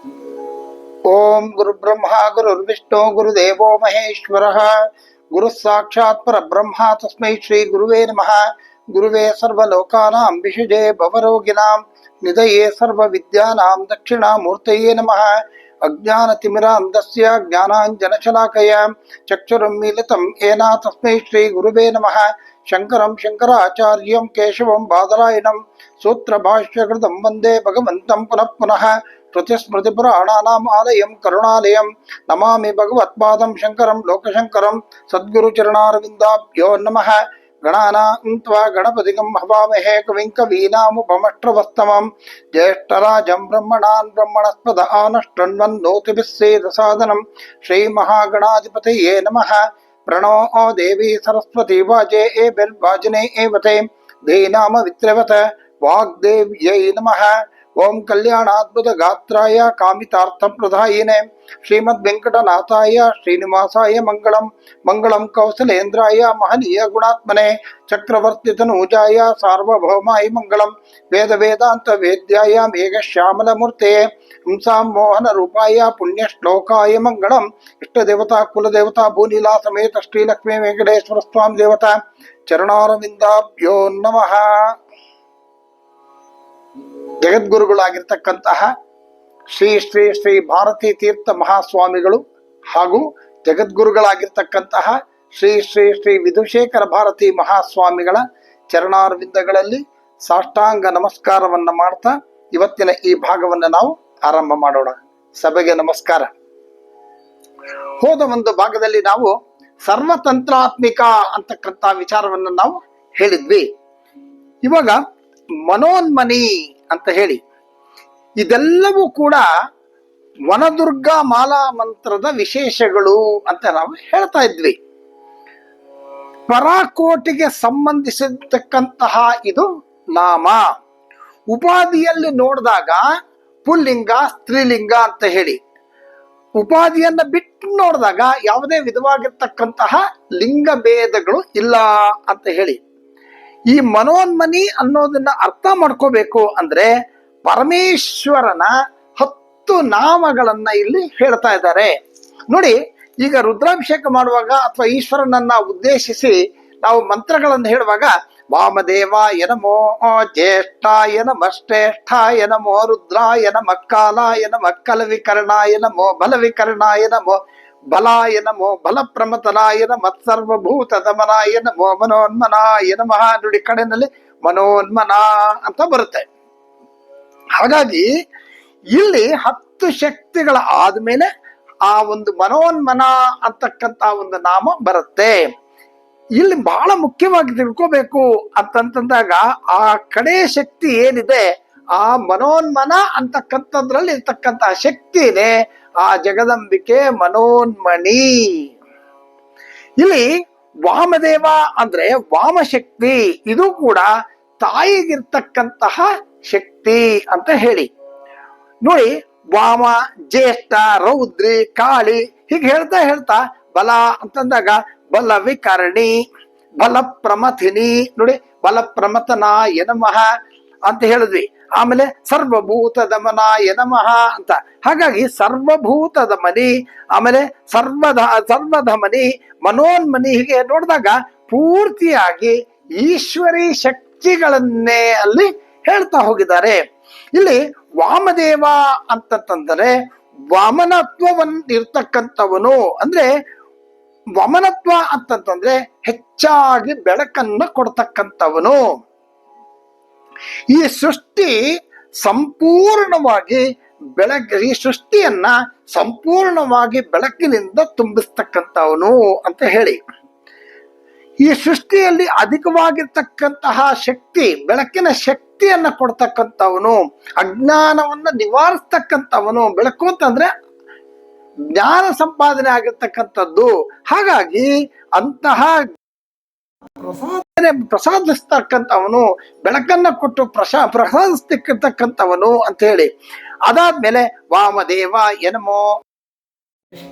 ಓಂ ಗುರು ಬ್ರಹ್ಮ ಗುರುರ್ವಿಷ್ಣು ಗುರುದೇವೋ ಮಹೇಶ್ವರಃ ಗುರು ಸಾಕ್ಷಾತ್ ಪರಬ್ರಹ್ಮ ತಸ್ಮೈ ಶ್ರೀ ಗುರುವೇ ನಮಃ. ಗುರುವೇ ಸರ್ವಲೋಕಾನಾಂ ವಿಷಜೇ ಭವರೋಗಿಣಾಂ ನಿಧಯೇ ಸರ್ವವಿದ್ಯಾನಾಂ ದಕ್ಷಿಣಾಮೂರ್ತಯೇ ನಮಃ. ಅಜ್ಞಾನತಿಮಿರಾಂಧಸ್ಯ ಜ್ಞಾನಾಂಜನಶಲಾಕಯ ಚಕ್ಷುರುನ್ಮೀಲಿತಂ ಯೇನ ತಸ್ಮೈ ಶ್ರೀ ಗುರುವೇ ನಮಃ. ಶಂಕರಂ ಶಂಕರಾಚಾರ್ಯಂ ಕೇಶವಂ ಬಾದರಾಯಣಂ ಸೂತ್ರಭಾಷ್ಯಕೃತಂ ವಂದೇ ಭಗವಂತಂ ಪುನಃ ಪುನಃ. ಶ್ರುತಿಸ್ಮೃತಿಪುರಾಣಾನಾಂ ಆಲಯಂ ಕರುಣಾಲಯಂ ನಮಾಮಿ ಭಗವತ್ಪಾದಂ ಶಂಕರಂ ಲೋಕಶಂಕರಂ. ಸದ್ಗುರುಚರಣಾರವಿಂದಾಭ್ಯೋ ನಮಃ. ಗಣಾನಾಂ ತ್ವಾ ಗಣಪತಿಗಂ ಹವಾಮಹೇ ಕವಿಂ ಕವೀನಾಮುಪಮಶ್ರವಸ್ತಮಂ. ಜ್ಯೇಷ್ಠರಾಜಂ ಬ್ರಹ್ಮಣಾನ್ ಬ್ರಹ್ಮಣಸ್ಪದ ಆನಷ್ಟನ್ವನ್ನೋತಿಭಿಃ ಸೇದಸಾದನಂ. ಶ್ರೀಮಹಾಗಣಾಧಿಪತಯೇ ನಮಃ. ಪ್ರಣೋ ದೇವಿ ಸರಸ್ವತಿ ವಾಜೇ ಏಭಿರ್ವಾಜಿನೇ ಏವತೆ ಧೀನಾಮ ವಿತ್ರವತ ವಾಗ್ದೇವ್ಯೈ ನಮಃ. ಓಂ ಕಲ್ಯಾಣಾದ್ಭುತ ಗಾತ್ರಾಯ ಕಾಮಿತಾರ್ಥ ಪ್ರದಾಯಿನೇ ಶ್ರೀಮದ್ ವೆಂಕಟನಾಥಾಯ ಶ್ರೀನಿವಾಸಾಯ ಮಂಗಳಂ. ಮಂಗಳಂ ಕೌಸಲೇಂದ್ರಾಯ ಮಹನೀಯ ಗುಣಾತ್ಮನೆ ಚಕ್ರವರ್ತಿ ತನೂಜಾಯ ಸಾರ್ವಭೌಮಾಯ ಮಂಗಳಂ. ವೇದ ವೇದಾಂತ ವೇದ್ಯಾಯ ಮೇಘ ಶ್ಯಾಮಲ ಮೂರ್ತೆ ಹಂಸಾಂ ಮೋಹನ ರೂಪಾಯ ಪುಣ್ಯ ಶ್ಲೋಕಾಯ ಮಂಗಳಂ. ಇಷ್ಟ ದೇವತಾ ಕುಲದೇವತಾ ಭೂನೀಲಾ ಸಮೇತ ಶ್ರೀಲಕ್ಷ್ಮೀ ವೆಂಕಟೇಶ್ವರ ಸ್ವಾಮಿ ದೇವತಾ ಚರಣಾರವಿಂದಾಭ್ಯೋ ನಮಃ. ಜಗದ್ಗುರುಗಳಾಗಿರ್ತಕ್ಕಂತಹ ಶ್ರೀ ಶ್ರೀ ಶ್ರೀ ಭಾರತೀ ತೀರ್ಥ ಮಹಾಸ್ವಾಮಿಗಳು ಹಾಗೂ ಜಗದ್ಗುರುಗಳಾಗಿರ್ತಕ್ಕಂತಹ ಶ್ರೀ ಶ್ರೀ ಶ್ರೀ ವಿಧುಶೇಖರ ಭಾರತಿ ಮಹಾಸ್ವಾಮಿಗಳ ಚರಣಾರವಿಂದಗಳಲ್ಲಿ ಸಾಷ್ಟಾಂಗ ನಮಸ್ಕಾರವನ್ನ ಮಾಡ್ತಾ ಇವತ್ತಿನ ಈ ಭಾಗವನ್ನು ನಾವು ಆರಂಭ ಮಾಡೋಣ. ಸಭೆಗೆ ನಮಸ್ಕಾರ. ಹೋದ ಒಂದು ಭಾಗದಲ್ಲಿ ನಾವು ಸರ್ವತಂತ್ರಾತ್ಮಿಕ ಅಂತಕ್ಕಂಥ ವಿಚಾರವನ್ನು ನಾವು ಹೇಳಿದ್ವಿ. ಇವಾಗ ಮನೋನ್ಮನಿ ಅಂತ ಹೇಳಿ ಇದೆಲ್ಲವೂ ಕೂಡ ವನದುರ್ಗ ಮಾಲಾ ಮಂತ್ರದ ವಿಶೇಷಗಳು ಅಂತ ನಾವು ಹೇಳ್ತಾ ಇದ್ವಿ. ಪರಾಕೋಟಿಗೆ ಸಂಬಂಧಿಸಿರ್ತಕ್ಕಂತಹ ಇದು ನಾಮ. ಉಪಾಧಿಯಲ್ಲಿ ನೋಡಿದಾಗ ಪುಲ್ಲಿಂಗ ಸ್ತ್ರೀಲಿಂಗ ಅಂತ ಹೇಳಿ, ಉಪಾಧಿಯನ್ನ ಬಿಟ್ಟು ನೋಡಿದಾಗ ಯಾವುದೇ ವಿಧವಾಗಿರ್ತಕ್ಕಂತಹ ಲಿಂಗ ಭೇದಗಳು ಇಲ್ಲ ಅಂತ ಹೇಳಿ, ಈ ಮನೋನ್ಮನಿ ಅನ್ನೋದನ್ನ ಅರ್ಥ ಮಾಡ್ಕೋಬೇಕು ಅಂದ್ರೆ ಪರಮೇಶ್ವರನ 10 ನಾಮಗಳನ್ನ ಇಲ್ಲಿ ಹೇಳ್ತಾ ಇದ್ದಾರೆ ನೋಡಿ. ಈಗ ರುದ್ರಾಭಿಷೇಕ ಮಾಡುವಾಗ ಅಥವಾ ಈಶ್ವರನನ್ನ ಉದ್ದೇಶಿಸಿ ನಾವು ಮಂತ್ರಗಳನ್ನು ಹೇಳುವಾಗ ವಾಮದೇವಾಯ ನಮೋ, ಜ್ಯೇಷ್ಠಾಯ ನಮಃ, ಶ್ರೇಷ್ಠಾಯ ನಮೋ, ರುದ್ರಾಯ ನಮಃ, ಕಾಲಾಯ ನಮಃ, ಕಲವಿಕರ್ಣಾಯ ನಮೋ, ಬಲವಿಕರ್ಣಾಯ ನಮೋ, ಬಲಾಯ ನಮೋ, ಬಲಪ್ರಮತನಾಯ ನಮಃ, ಸರ್ವಭೂತ ದಮನಾಯ ನಮೋ, ಮನೋನ್ಮನಾಯ ನಮಃ. ನುಡಿ ಕಡೆನಲ್ಲಿ ಮನೋನ್ಮನ ಅಂತ ಬರುತ್ತೆ. ಹಾಗಾಗಿ ಇಲ್ಲಿ 10 ಶಕ್ತಿಗಳ ಆದ್ಮೇಲೆ ಆ ಒಂದು ಮನೋನ್ಮನ ಅಂತಕ್ಕಂತ ಒಂದು ನಾಮ ಬರುತ್ತೆ. ಇಲ್ಲಿ ಬಹಳ ಮುಖ್ಯವಾಗಿ ತಿಳ್ಕೋಬೇಕು ಅಂತಂದಾಗ ಆ ಕಡೆ ಶಕ್ತಿ ಏನಿದೆ, ಆ ಮನೋನ್ಮನ ಅಂತಕ್ಕಂಥದ್ರಲ್ಲಿ ಇರ್ತಕ್ಕಂತಹ ಶಕ್ತಿನೇ ಆ ಜಗದಂಬಿಕೆ ಮನೋನ್ಮಣಿ. ಇಲ್ಲಿ ವಾಮದೇವ ಅಂದ್ರೆ ವಾಮಶಕ್ತಿ, ಇದು ಕೂಡ ತಾಯಿಗಿರ್ತಕ್ಕಂತಹ ಶಕ್ತಿ ಅಂತ ಹೇಳಿ ನೋಡಿ. ವಾಮ, ಜ್ಯೇಷ್ಠ, ರೌದ್ರಿ, ಕಾಳಿ ಹೀಗೆ ಹೇಳ್ತಾ ಹೇಳ್ತಾ ಬಲ ಅಂತಂದಾಗ ಬಲವಿಕರ್ಣಿ, ಬಲಪ್ರಮಥಿನಿ ನೋಡಿ, ಬಲಪ್ರಮಥನಾಯ ನಮಃ ಅಂತ ಹೇಳಿದ್ವಿ. ಆಮೇಲೆ ಸರ್ವಭೂತ ದಮನಾಯ ನಮಃ ಅಂತ. ಹಾಗಾಗಿ ಸರ್ವಭೂತ ದಮನಿ, ಆಮೇಲೆ ಸರ್ವಧಮನಿ, ಮನೋನ್ಮನಿ ಹೀಗೆ ನೋಡಿದಾಗ ಪೂರ್ತಿಯಾಗಿ ಈಶ್ವರಿ ಶಕ್ತಿಗಳನ್ನೇ ಅಲ್ಲಿ ಹೇಳ್ತಾ ಹೋಗಿದ್ದಾರೆ. ಇಲ್ಲಿ ವಾಮದೇವ ಅಂತಂದ್ರೆ ವಾಮನತ್ವವನ್ನಿರ್ತಕ್ಕಂಥವನು, ಅಂದ್ರೆ ವಮನತ್ವ ಅಂತಂತಂದ್ರೆ ಹೆಚ್ಚಾಗಿ ಬೆಳಕನ್ನ ಕೊಡ್ತಕ್ಕಂಥವನು. ಈ ಸೃಷ್ಟಿ ಸಂಪೂರ್ಣವಾಗಿ ಈ ಸೃಷ್ಟಿಯನ್ನ ಸಂಪೂರ್ಣವಾಗಿ ಬೆಳಕಿನಿಂದ ತುಂಬಿಸ್ತಕ್ಕಂಥವನು ಅಂತ ಹೇಳಿ, ಈ ಸೃಷ್ಟಿಯಲ್ಲಿ ಅಧಿಕವಾಗಿರ್ತಕ್ಕಂತಹ ಶಕ್ತಿ, ಬೆಳಕಿನ ಶಕ್ತಿಯನ್ನ ಕೊಡ್ತಕ್ಕಂಥವನು, ಅಜ್ಞಾನವನ್ನ ನಿವಾರಿಸ್ತಕ್ಕಂಥವನು. ಬೆಳಕು ಅಂತಂದ್ರೆ ಜ್ಞಾನ ಸಂಪಾದನೆ ಆಗಿರ್ತಕ್ಕಂಥದ್ದು. ಹಾಗಾಗಿ ಅಂತಹ ಪ್ರಸಾದಿಸ್ತಕ್ಕಂಥವನು, ಬೆಳಕನ್ನ ಕೊಟ್ಟು ಪ್ರಸಾದಿಸ್ತಕ್ಕಂಥವನು ಅಂತ ಹೇಳಿ. ಅದಾದ್ಮೇಲೆ ವಾಮದೇವ ಏನಮೋ,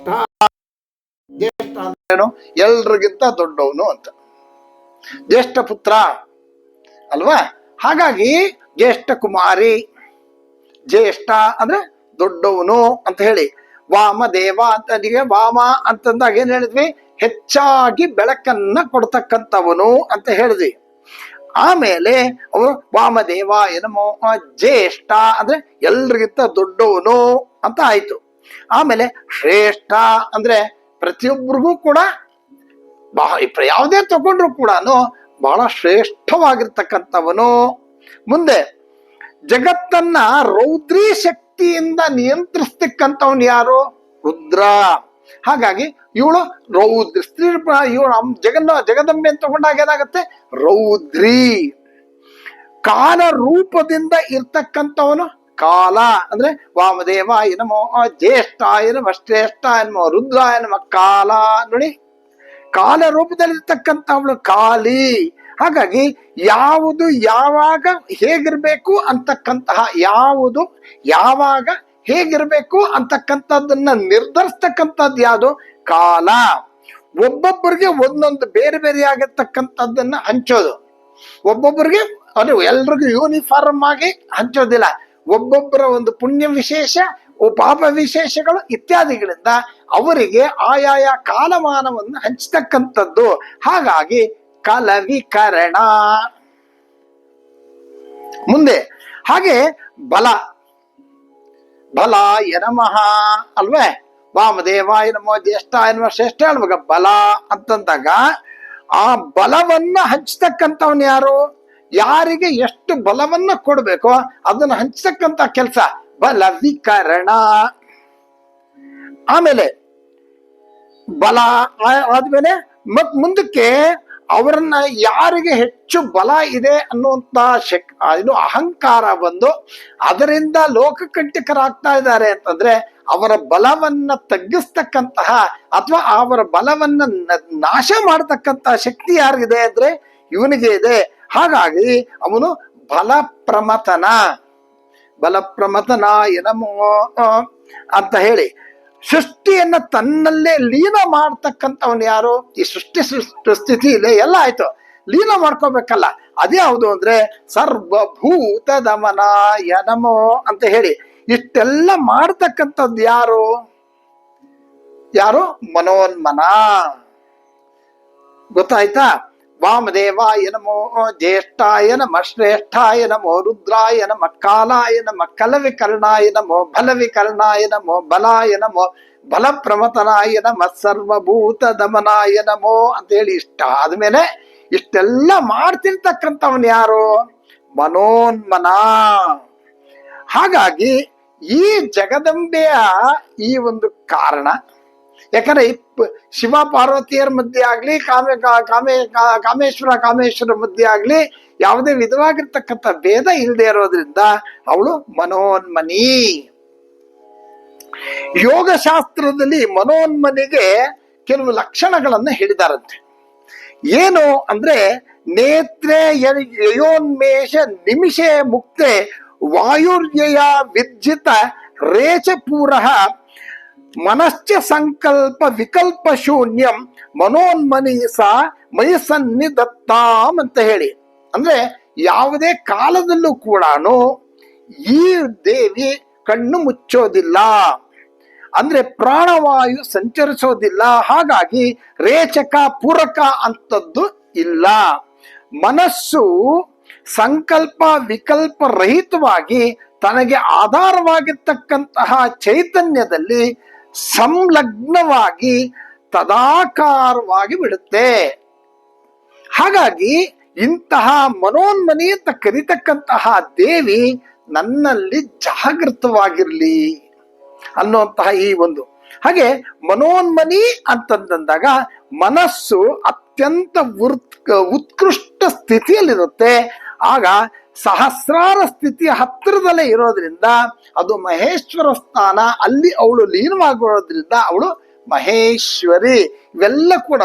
ಜ್ಯೇಷ್ಠ ಅಂದ್ರೇನು, ಎಲ್ರಿಗಿಂತ ದೊಡ್ಡವನು ಅಂತ, ಜ್ಯೇಷ್ಠ ಪುತ್ರ ಅಲ್ವಾ. ಹಾಗಾಗಿ ಜ್ಯೇಷ್ಠ ಕುಮಾರಿ, ಜ್ಯೇಷ್ಠ ಅಂದ್ರೆ ದೊಡ್ಡವನು ಅಂತ ಹೇಳಿ. ವಾಮದೇವ ಅಂತ ವಾಮ ಅಂತಂದಾಗ ಏನ್ ಹೇಳಿದ್ವಿ? ಹೆಚ್ಚಾಗಿ ಬೆಳಕನ್ನ ಕೊಡ್ತಕ್ಕಂಥವನು ಅಂತ ಹೇಳಿದ್ವಿ. ಆಮೇಲೆ ಅವರು ವಾಮದೇವಾಯ ನಮೋ ಜ್ಯೇಷ್ಠ ಅಂದ್ರೆ ಎಲ್ರಿಗಿಂತ ದೊಡ್ಡವನು ಅಂತ ಆಯ್ತು. ಆಮೇಲೆ ಶ್ರೇಷ್ಠ ಅಂದ್ರೆ ಪ್ರತಿಯೊಬ್ಬರಿಗೂ ಕೂಡ ಯಾವುದೇ ತಗೊಂಡ್ರು ಕೂಡ ಬಹಳ ಶ್ರೇಷ್ಠವಾಗಿರ್ತಕ್ಕಂಥವನು. ಮುಂದೆ ಜಗತ್ತನ್ನ ರೌದ್ರಿ ಶಕ್ತಿಯಿಂದ ನಿಯಂತ್ರಿಸ್ತಕ್ಕಂಥವನು ಯಾರು? ರುದ್ರ. ಹಾಗಾಗಿ ಇವಳು ರೌದ್ರಿ ಸ್ತ್ರೀ. ಇವಳು ಜಗದಂಬೆ ಅಂತ ತಗೊಂಡಾಗ ಏನಾಗುತ್ತೆ? ರೌದ್ರಿ. ಕಾಲ ರೂಪದಿಂದ ಇರ್ತಕ್ಕಂಥವನು ಕಾಲ ಅಂದ್ರೆ ವಾಮದೇವಾಯ ನಮೋ ಜ್ಯೇಷ್ಠಾಯ ನಮಃ ಶ್ರೇಷ್ಠಾಯ ನಮಃ ರುದ್ರಾಯ ನಮಃ ಕಾಲ. ನೋಡಿ, ಕಾಲ ರೂಪದಲ್ಲಿರ್ತಕ್ಕಂಥವಳು ಕಾಲಿ. ಹಾಗಾಗಿ ಯಾವುದು ಯಾವಾಗ ಹೇಗಿರ್ಬೇಕು ಅಂತಕ್ಕಂತಹ, ಯಾವುದು ಯಾವಾಗ ಹೇಗಿರ್ಬೇಕು ಅಂತಕ್ಕಂಥದ್ದನ್ನ ನಿರ್ಧರಿಸ್ತಕ್ಕಂಥದ್ದು ಯಾವುದು? ಕಾಲ. ಒಬ್ಬೊಬ್ಬರಿಗೆ ಒಂದೊಂದು ಬೇರೆ ಬೇರೆ ಆಗಿರ್ತಕ್ಕಂಥದ್ದನ್ನ ಹಂಚೋದು. ಒಬ್ಬೊಬ್ಬರಿಗೆ ಅದು ಎಲ್ರಿಗೂ ಯೂನಿಫಾರ್ಮ್ ಆಗಿ ಹಂಚೋದಿಲ್ಲ. ಒಬ್ಬೊಬ್ಬರ ಒಂದು ಪುಣ್ಯ ವಿಶೇಷ, ಪಾಪ ವಿಶೇಷಗಳು ಇತ್ಯಾದಿಗಳಿಂದ ಅವರಿಗೆ ಆಯಾಯ ಕಾಲಮಾನವನ್ನು ಹಂಚತಕ್ಕಂಥದ್ದು. ಹಾಗಾಗಿ ಕಲವಿಕರಣ. ಮುಂದೆ ಹಾಗೆ ಬಲ. ಬಲಾಯ ನಮಃ ಅಲ್ವೇ? ವಾಮದೇವಾಯ ನಮೋ ಜ್ಯೇಷ್ಠಾಯ ನಮಃ ಶ್ರೇಷ್ಠ ಹೇಳ್ಬೇಕ. ಬಲ ಅಂತಂದಾಗ ಆ ಬಲವನ್ನ ಹಂಚತಕ್ಕಂಥವನು ಯಾರು? ಯಾರಿಗೆ ಎಷ್ಟು ಬಲವನ್ನ ಕೊಡ್ಬೇಕೋ ಅದನ್ನ ಹಂಚತಕ್ಕಂತ ಕೆಲಸ ಬಲ ವಿಕರಣ. ಆಮೇಲೆ ಬಲ ಆದ್ಮೇಲೆ ಮುಂದಕ್ಕೆ ಅವರನ್ನ ಯಾರಿಗೆ ಹೆಚ್ಚು ಬಲ ಇದೆ ಅನ್ನುವಂತ ಇದು ಅಹಂಕಾರ ಬಂದು ಅದರಿಂದ ಲೋಕಕಂಟಕರಾಗ್ತಾ ಇದ್ದಾರೆ ಅಂತಂದ್ರೆ ಅವರ ಬಲವನ್ನ ತಗ್ಗಿಸ್ತಕ್ಕಂತಹ ಅಥವಾ ಅವರ ಬಲವನ್ನ ನಾಶ ಮಾಡತಕ್ಕಂತಹ ಶಕ್ತಿ ಯಾರಿಗಿದೆ ಅಂದ್ರೆ ಇವನಿಗೆ ಇದೆ. ಹಾಗಾಗಿ ಅವನು ಬಲಪ್ರಮಥನ. ಬಲಪ್ರಮಥನಾಯ ನಮೋ ಅಂತ ಹೇಳಿ ಸೃಷ್ಟಿಯನ್ನ ತನ್ನಲ್ಲೇ ಲೀನ ಮಾಡ್ತಕ್ಕಂಥವನು ಯಾರು? ಈ ಸೃಷ್ಟಿ ಸ್ಥಿತಿಯಲ್ಲಿ ಎಲ್ಲ ಆಯ್ತು, ಲೀನ ಮಾಡ್ಕೋಬೇಕಲ್ಲ. ಅದೇ ಯಾವುದು ಅಂದ್ರೆ ಸರ್ವಭೂತ ದಮನಾಯ ನಮೋ ಅಂತ ಹೇಳಿ ಇಷ್ಟೆಲ್ಲ ಮಾಡ್ತಕ್ಕಂಥದ್ದು ಯಾರು? ಯಾರು? ಮನೋನ್ಮನ. ಗೊತ್ತಾಯ್ತಾ? ವಾಮದೇವಾಯ ನಮೋ ಜ್ಯೇಷ್ಠಾಯ ನಮಃ ಶ್ರೇಷ್ಠಾಯ ನಮೋ ರುದ್ರಾಯ ನಮಃ ಕಾಲಾಯ ನಮಃ ಕಲವಿಕರ್ಣಾಯ ನಮೋ ಬಲವಿಕರ್ಣಾಯ ನಮೋ ಬಲಾಯ ನಮೋ ಬಲಪ್ರಮಥನಾಯ ನಮಃ ಸರ್ವಭೂತ ದಮನಾಯ ನಮೋ ಅಂತ ಹೇಳಿ ಇಷ್ಟ ಆದ್ಮೇಲೆ ಇಷ್ಟೆಲ್ಲ ಮಾಡ್ತಿರ್ತಕ್ಕಂಥವನ್ ಯಾರು? ಮನೋನ್ಮನ. ಹಾಗಾಗಿ ಈ ಜಗದಂಬೆಯ ಈ ಒಂದು ಕಾರಣ, ಯಾಕಂದ್ರೆ ಶಿವ ಪಾರ್ವತಿಯರ ಮಧ್ಯೆ ಆಗ್ಲಿ ಕಾಮೇಶ್ವರ ಮಧ್ಯೆ ಆಗ್ಲಿ ಯಾವುದೇ ವಿಧವಾಗಿರ್ತಕ್ಕಂಥ ಭೇದ ಇಲ್ಲದೆ ಇರೋದ್ರಿಂದ ಅವಳು ಮನೋನ್ಮನಿ. ಯೋಗಶಾಸ್ತ್ರದಲ್ಲಿ ಮನೋನ್ಮನಿಗೆ ಕೆಲವು ಲಕ್ಷಣಗಳನ್ನ ಹೇಳಿದಾರಂತೆ. ಏನು ಅಂದ್ರೆ ನೇತ್ರೇ ಯಯೋನ್ಮೇಷ ನಿಮಿಷೆ ಮುಕ್ತೆ ವಾಯುರ್ಯಯ ವಿರ್ಜಿತ ರೇಚಪೂರ ಮನಶ್ಚ ಸಂಕಲ್ಪ ವಿಕಲ್ಪ ಶೂನ್ಯಂ ಮನೋನ್ಮನಿ ಸಾ ಮಯಸನ್ನಿಧತ್ತಾಂ ಅಂತ ಹೇಳಿ. ಅಂದ್ರೆ ಯಾವುದೇ ಕಾಲದಲ್ಲೂ ಕೂಡ ಈ ದೇವಿ ಕಣ್ಣು ಮುಚ್ಚೋದಿಲ್ಲ, ಅಂದ್ರೆ ಪ್ರಾಣವಾಯು ಸಂಚರಿಸೋದಿಲ್ಲ. ಹಾಗಾಗಿ ರೇಚಕ ಪೂರಕ ಅಂತದ್ದು ಇಲ್ಲ. ಮನಸ್ಸು ಸಂಕಲ್ಪ ವಿಕಲ್ಪ ರಹಿತವಾಗಿ ತನಗೆ ಆಧಾರವಾಗಿರ್ತಕ್ಕಂತಹ ಚೈತನ್ಯದಲ್ಲಿ ಸಂಲಗ್ನವಾಗಿ ತದಾಕಾರವಾಗಿ ಬಿಡುತ್ತೆ. ಹಾಗಾಗಿ ಇಂತಹ ಮನೋನ್ಮನಿ ಅಂತ ಕರೀತಕ್ಕಂತಹ ದೇವಿ ನನ್ನಲ್ಲಿ ಜಾಗೃತವಾಗಿರ್ಲಿ ಅನ್ನುವಂತಹ ಈ ಒಂದು. ಹಾಗೆ ಮನೋನ್ಮನಿ ಅಂತಂದಾಗ ಮನಸ್ಸು ಅತ್ಯಂತ ಉತ್ಕೃಷ್ಟ ಸ್ಥಿತಿಯಲ್ಲಿರುತ್ತೆ. ಆಗ ಸಹಸ್ರಾರ ಸ್ಥಿತಿಯ ಹತ್ತಿರದಲ್ಲೇ ಇರೋದ್ರಿಂದ ಅದು ಮಹೇಶ್ವರ ಸ್ಥಾನ, ಅಲ್ಲಿ ಅವಳು ಲೀನವಾಗಿರೋದ್ರಿಂದ ಅವಳು ಮಹೇಶ್ವರಿ. ಇವೆಲ್ಲ ಕೂಡ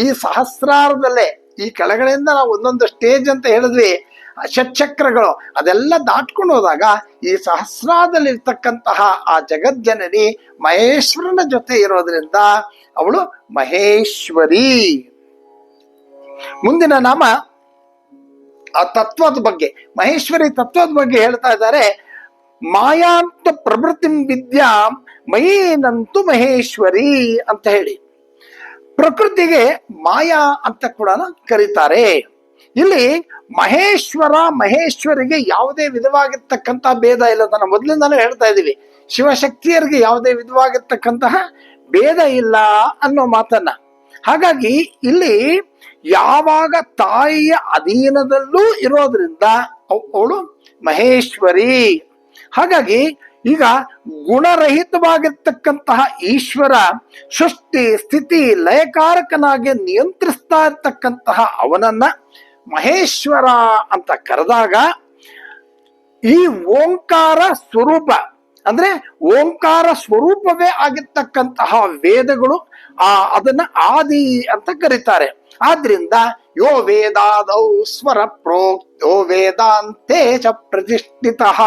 ಈ ಸಹಸ್ರಾರದಲ್ಲೇ, ಈ ಕೆಳಗಡೆಯಿಂದ ನಾವು ಒಂದೊಂದು ಸ್ಟೇಜ್ ಅಂತ ಹೇಳಿದ್ವಿ, ಷಟ್ಚಕ್ರಗಳು ಅದೆಲ್ಲ ದಾಟ್ಕೊಂಡು ಹೋದಾಗ ಈ ಸಹಸ್ರಾದಲ್ಲಿ ಇರ್ತಕ್ಕಂತಹ ಆ ಜಗಜ್ಜನನಿ ಮಹೇಶ್ವರನ ಜೊತೆ ಇರೋದ್ರಿಂದ ಅವಳು ಮಹೇಶ್ವರಿ. ಮುಂದಿನ ನಾಮ ಆ ತತ್ವದ ಬಗ್ಗೆ, ಮಹೇಶ್ವರಿ ತತ್ವದ ಬಗ್ಗೆ ಹೇಳ್ತಾ ಇದ್ದಾರೆ. ಮಾಯಾಂತ ಪ್ರವೃತ್ತಿಂ ವಿದ್ಯಾಂ ಮಯೇನಂತು ಮಹೇಶ್ವರಿ ಅಂತ ಹೇಳಿ ಪ್ರಕೃತಿಗೆ ಮಾಯಾ ಅಂತ ಕೂಡ ಕರೀತಾರೆ. ಇಲ್ಲಿ ಮಹೇಶ್ವರ ಮಹೇಶ್ವರಿಗೆ ಯಾವುದೇ ವಿಧವಾಗಿರ್ತಕ್ಕಂಥ ಭೇದ ಇಲ್ಲ. ನಾನು ಮೊದಲಿಂದಾನು ಹೇಳ್ತಾ ಇದ್ದೀವಿ, ಶಿವಶಕ್ತಿಯರಿಗೆ ಯಾವುದೇ ವಿಧವಾಗಿರ್ತಕ್ಕಂತಹ ಭೇದ ಇಲ್ಲ ಅನ್ನೋ ಮಾತನ್ನ. ಹಾಗಾಗಿ ಇಲ್ಲಿ ಯಾವಾಗ ತಾಯಿಯ ಅಧೀನದಲ್ಲೂ ಇರೋದ್ರಿಂದ ಅವಳು ಮಹೇಶ್ವರಿ. ಹಾಗಾಗಿ ಈಗ ಗುಣರಹಿತವಾಗಿರ್ತಕ್ಕಂತಹ ಈಶ್ವರ ಸೃಷ್ಟಿ ಸ್ಥಿತಿ ಲಯಕಾರಕನಾಗಿ ನಿಯಂತ್ರಿಸ್ತಾ ಇರ್ತಕ್ಕಂತಹ ಅವನನ್ನ ಮಹೇಶ್ವರ ಅಂತ ಕರೆದಾಗ ಈ ಓಂಕಾರ ಸ್ವರೂಪ ಅಂದ್ರೆ ಓಂಕಾರ ಸ್ವರೂಪವೇ ಆಗಿರ್ತಕ್ಕಂತಹ ವೇದಗಳು ಅದನ್ನ ಆದಿ ಅಂತ ಕರೀತಾರೆ. ಆದ್ರಿಂದ ಯೋ ವೇದಾದೌ ಸ್ವರ ಪ್ರೋಕ್ತೋ ವೇದಾಂತೆ ಚ ಪ್ರತಿಷ್ಠಿತಃ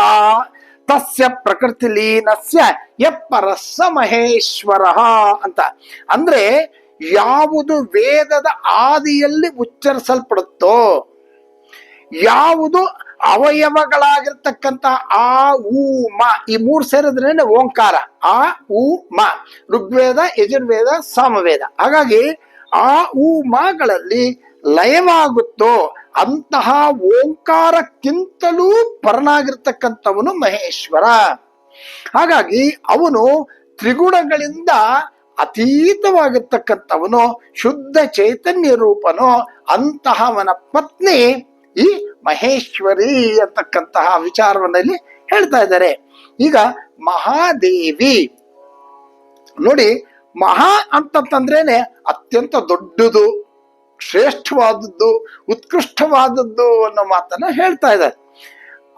ತಸ್ಯ ಪ್ರಕೃತಿ ಲೀನಸ್ಯ ಯಪ್ಪರಸ್ಸ ಮಹೇಶ್ವರ ಅಂತ. ಅಂದ್ರೆ ಯಾವುದು ವೇದದ ಆದಿಯಲ್ಲಿ ಉಚ್ಚರಿಸಲ್ಪಡುತ್ತೋ, ಯಾವುದು ಅವಯವಗಳಾಗಿರ್ತಕ್ಕಂಥ ಆ ಉ ಮ ಈ ಮೂರು ಸೇರಿದ್ರೇನೆ ಓಂಕಾರ. ಆ ಉ ಮ ಋಗ್ವೇದ ಯಜುರ್ವೇದ ಸಾಮವೇದ. ಹಾಗಾಗಿ ಆ ಉ ಮಗಳಲ್ಲಿ ಲಯವಾಗುತ್ತೋ ಅಂತಹ ಓಂಕಾರಕ್ಕಿಂತಲೂ ಪರನಾಗಿರ್ತಕ್ಕಂಥವನು ಮಹೇಶ್ವರ. ಹಾಗಾಗಿ ಅವನು ತ್ರಿಗುಣಗಳಿಂದ ಅತೀತವಾಗಿರ್ತಕ್ಕಂಥವನು, ಶುದ್ಧ ಚೈತನ್ಯ ರೂಪನು. ಅಂತಹವನ ಪತ್ನಿ ಈ ಮಹೇಶ್ವರಿ ಅಂತಕ್ಕಂತಹ ವಿಚಾರವನ್ನ ಇಲ್ಲಿ ಹೇಳ್ತಾ ಇದ್ದಾರೆ. ಈಗ ಮಹಾದೇವಿ ನೋಡಿ, ಮಹಾ ಅಂತಂದ್ರೇನೆ ಅತ್ಯಂತ ದೊಡ್ಡದು, ಶ್ರೇಷ್ಠವಾದದ್ದು, ಉತ್ಕೃಷ್ಟವಾದದ್ದು ಅನ್ನೋ ಮಾತನ್ನ ಹೇಳ್ತಾ ಇದ್ದಾರೆ.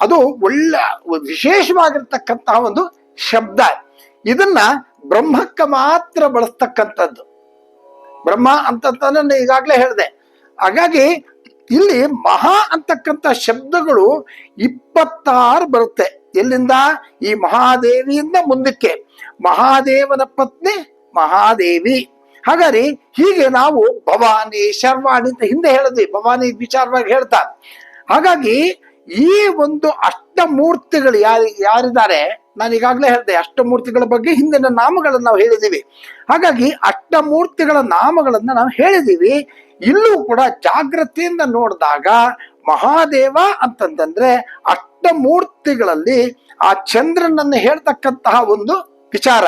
ಅದು ಒಳ್ಳೆ ವಿಶೇಷವಾಗಿರ್ತಕ್ಕಂತಹ ಒಂದು ಶಬ್ದ. ಇದನ್ನ ಬ್ರಹ್ಮಕ್ಕೆ ಮಾತ್ರ ಬಳಸ್ತಕ್ಕಂಥದ್ದು. ಬ್ರಹ್ಮ ಅಂತ ಈಗಾಗಲೇ ಹೇಳಿದೆ. ಹಾಗಾಗಿ ಇಲ್ಲಿ ಮಹಾ ಅಂತಕ್ಕಂಥ ಶಬ್ದಗಳು 26 ಬರುತ್ತೆ. ಎಲ್ಲಿಂದ? ಈ ಮಹಾದೇವಿಯಿಂದ ಮುಂದಕ್ಕೆ ಮಹಾದೇವನ ಪತ್ನಿ ಮಹಾದೇವಿ. ಹಾಗಾದ್ರೆ ಹೀಗೆ ನಾವು ಭವಾನಿ ಶರ್ವಾಣಿ ಅಂತ ಹಿಂದೆ ಹೇಳಿದ್ವಿ, ಭವಾನಿ ವಿಚಾರವಾಗಿ ಹೇಳ್ತಾ. ಹಾಗಾಗಿ ಈ ಒಂದು ಅಷ್ಟಮೂರ್ತಿಗಳು ಯಾರಿದ್ದಾರೆ, ನಾನು ಈಗಾಗಲೇ ಹೇಳಿದೆ ಅಷ್ಟಮೂರ್ತಿಗಳ ಬಗ್ಗೆ ಹಿಂದಿನ ನಾಮಗಳನ್ನು ನಾವು ಹೇಳಿದ್ದೀವಿ. ಹಾಗಾಗಿ ಅಷ್ಟಮೂರ್ತಿಗಳ ನಾಮಗಳನ್ನ ನಾವು ಹೇಳಿದ್ದೀವಿ. ಇಲ್ಲೂ ಕೂಡ ಜಾಗೃತಿಯಿಂದ ನೋಡಿದಾಗ ಮಹಾದೇವ ಅಂತಂದ್ರೆ ಅಷ್ಟಮೂರ್ತಿಗಳಲ್ಲಿ ಆ ಚಂದ್ರನನ್ನು ಹೇಳ್ತಕ್ಕಂತಹ ಒಂದು ವಿಚಾರ.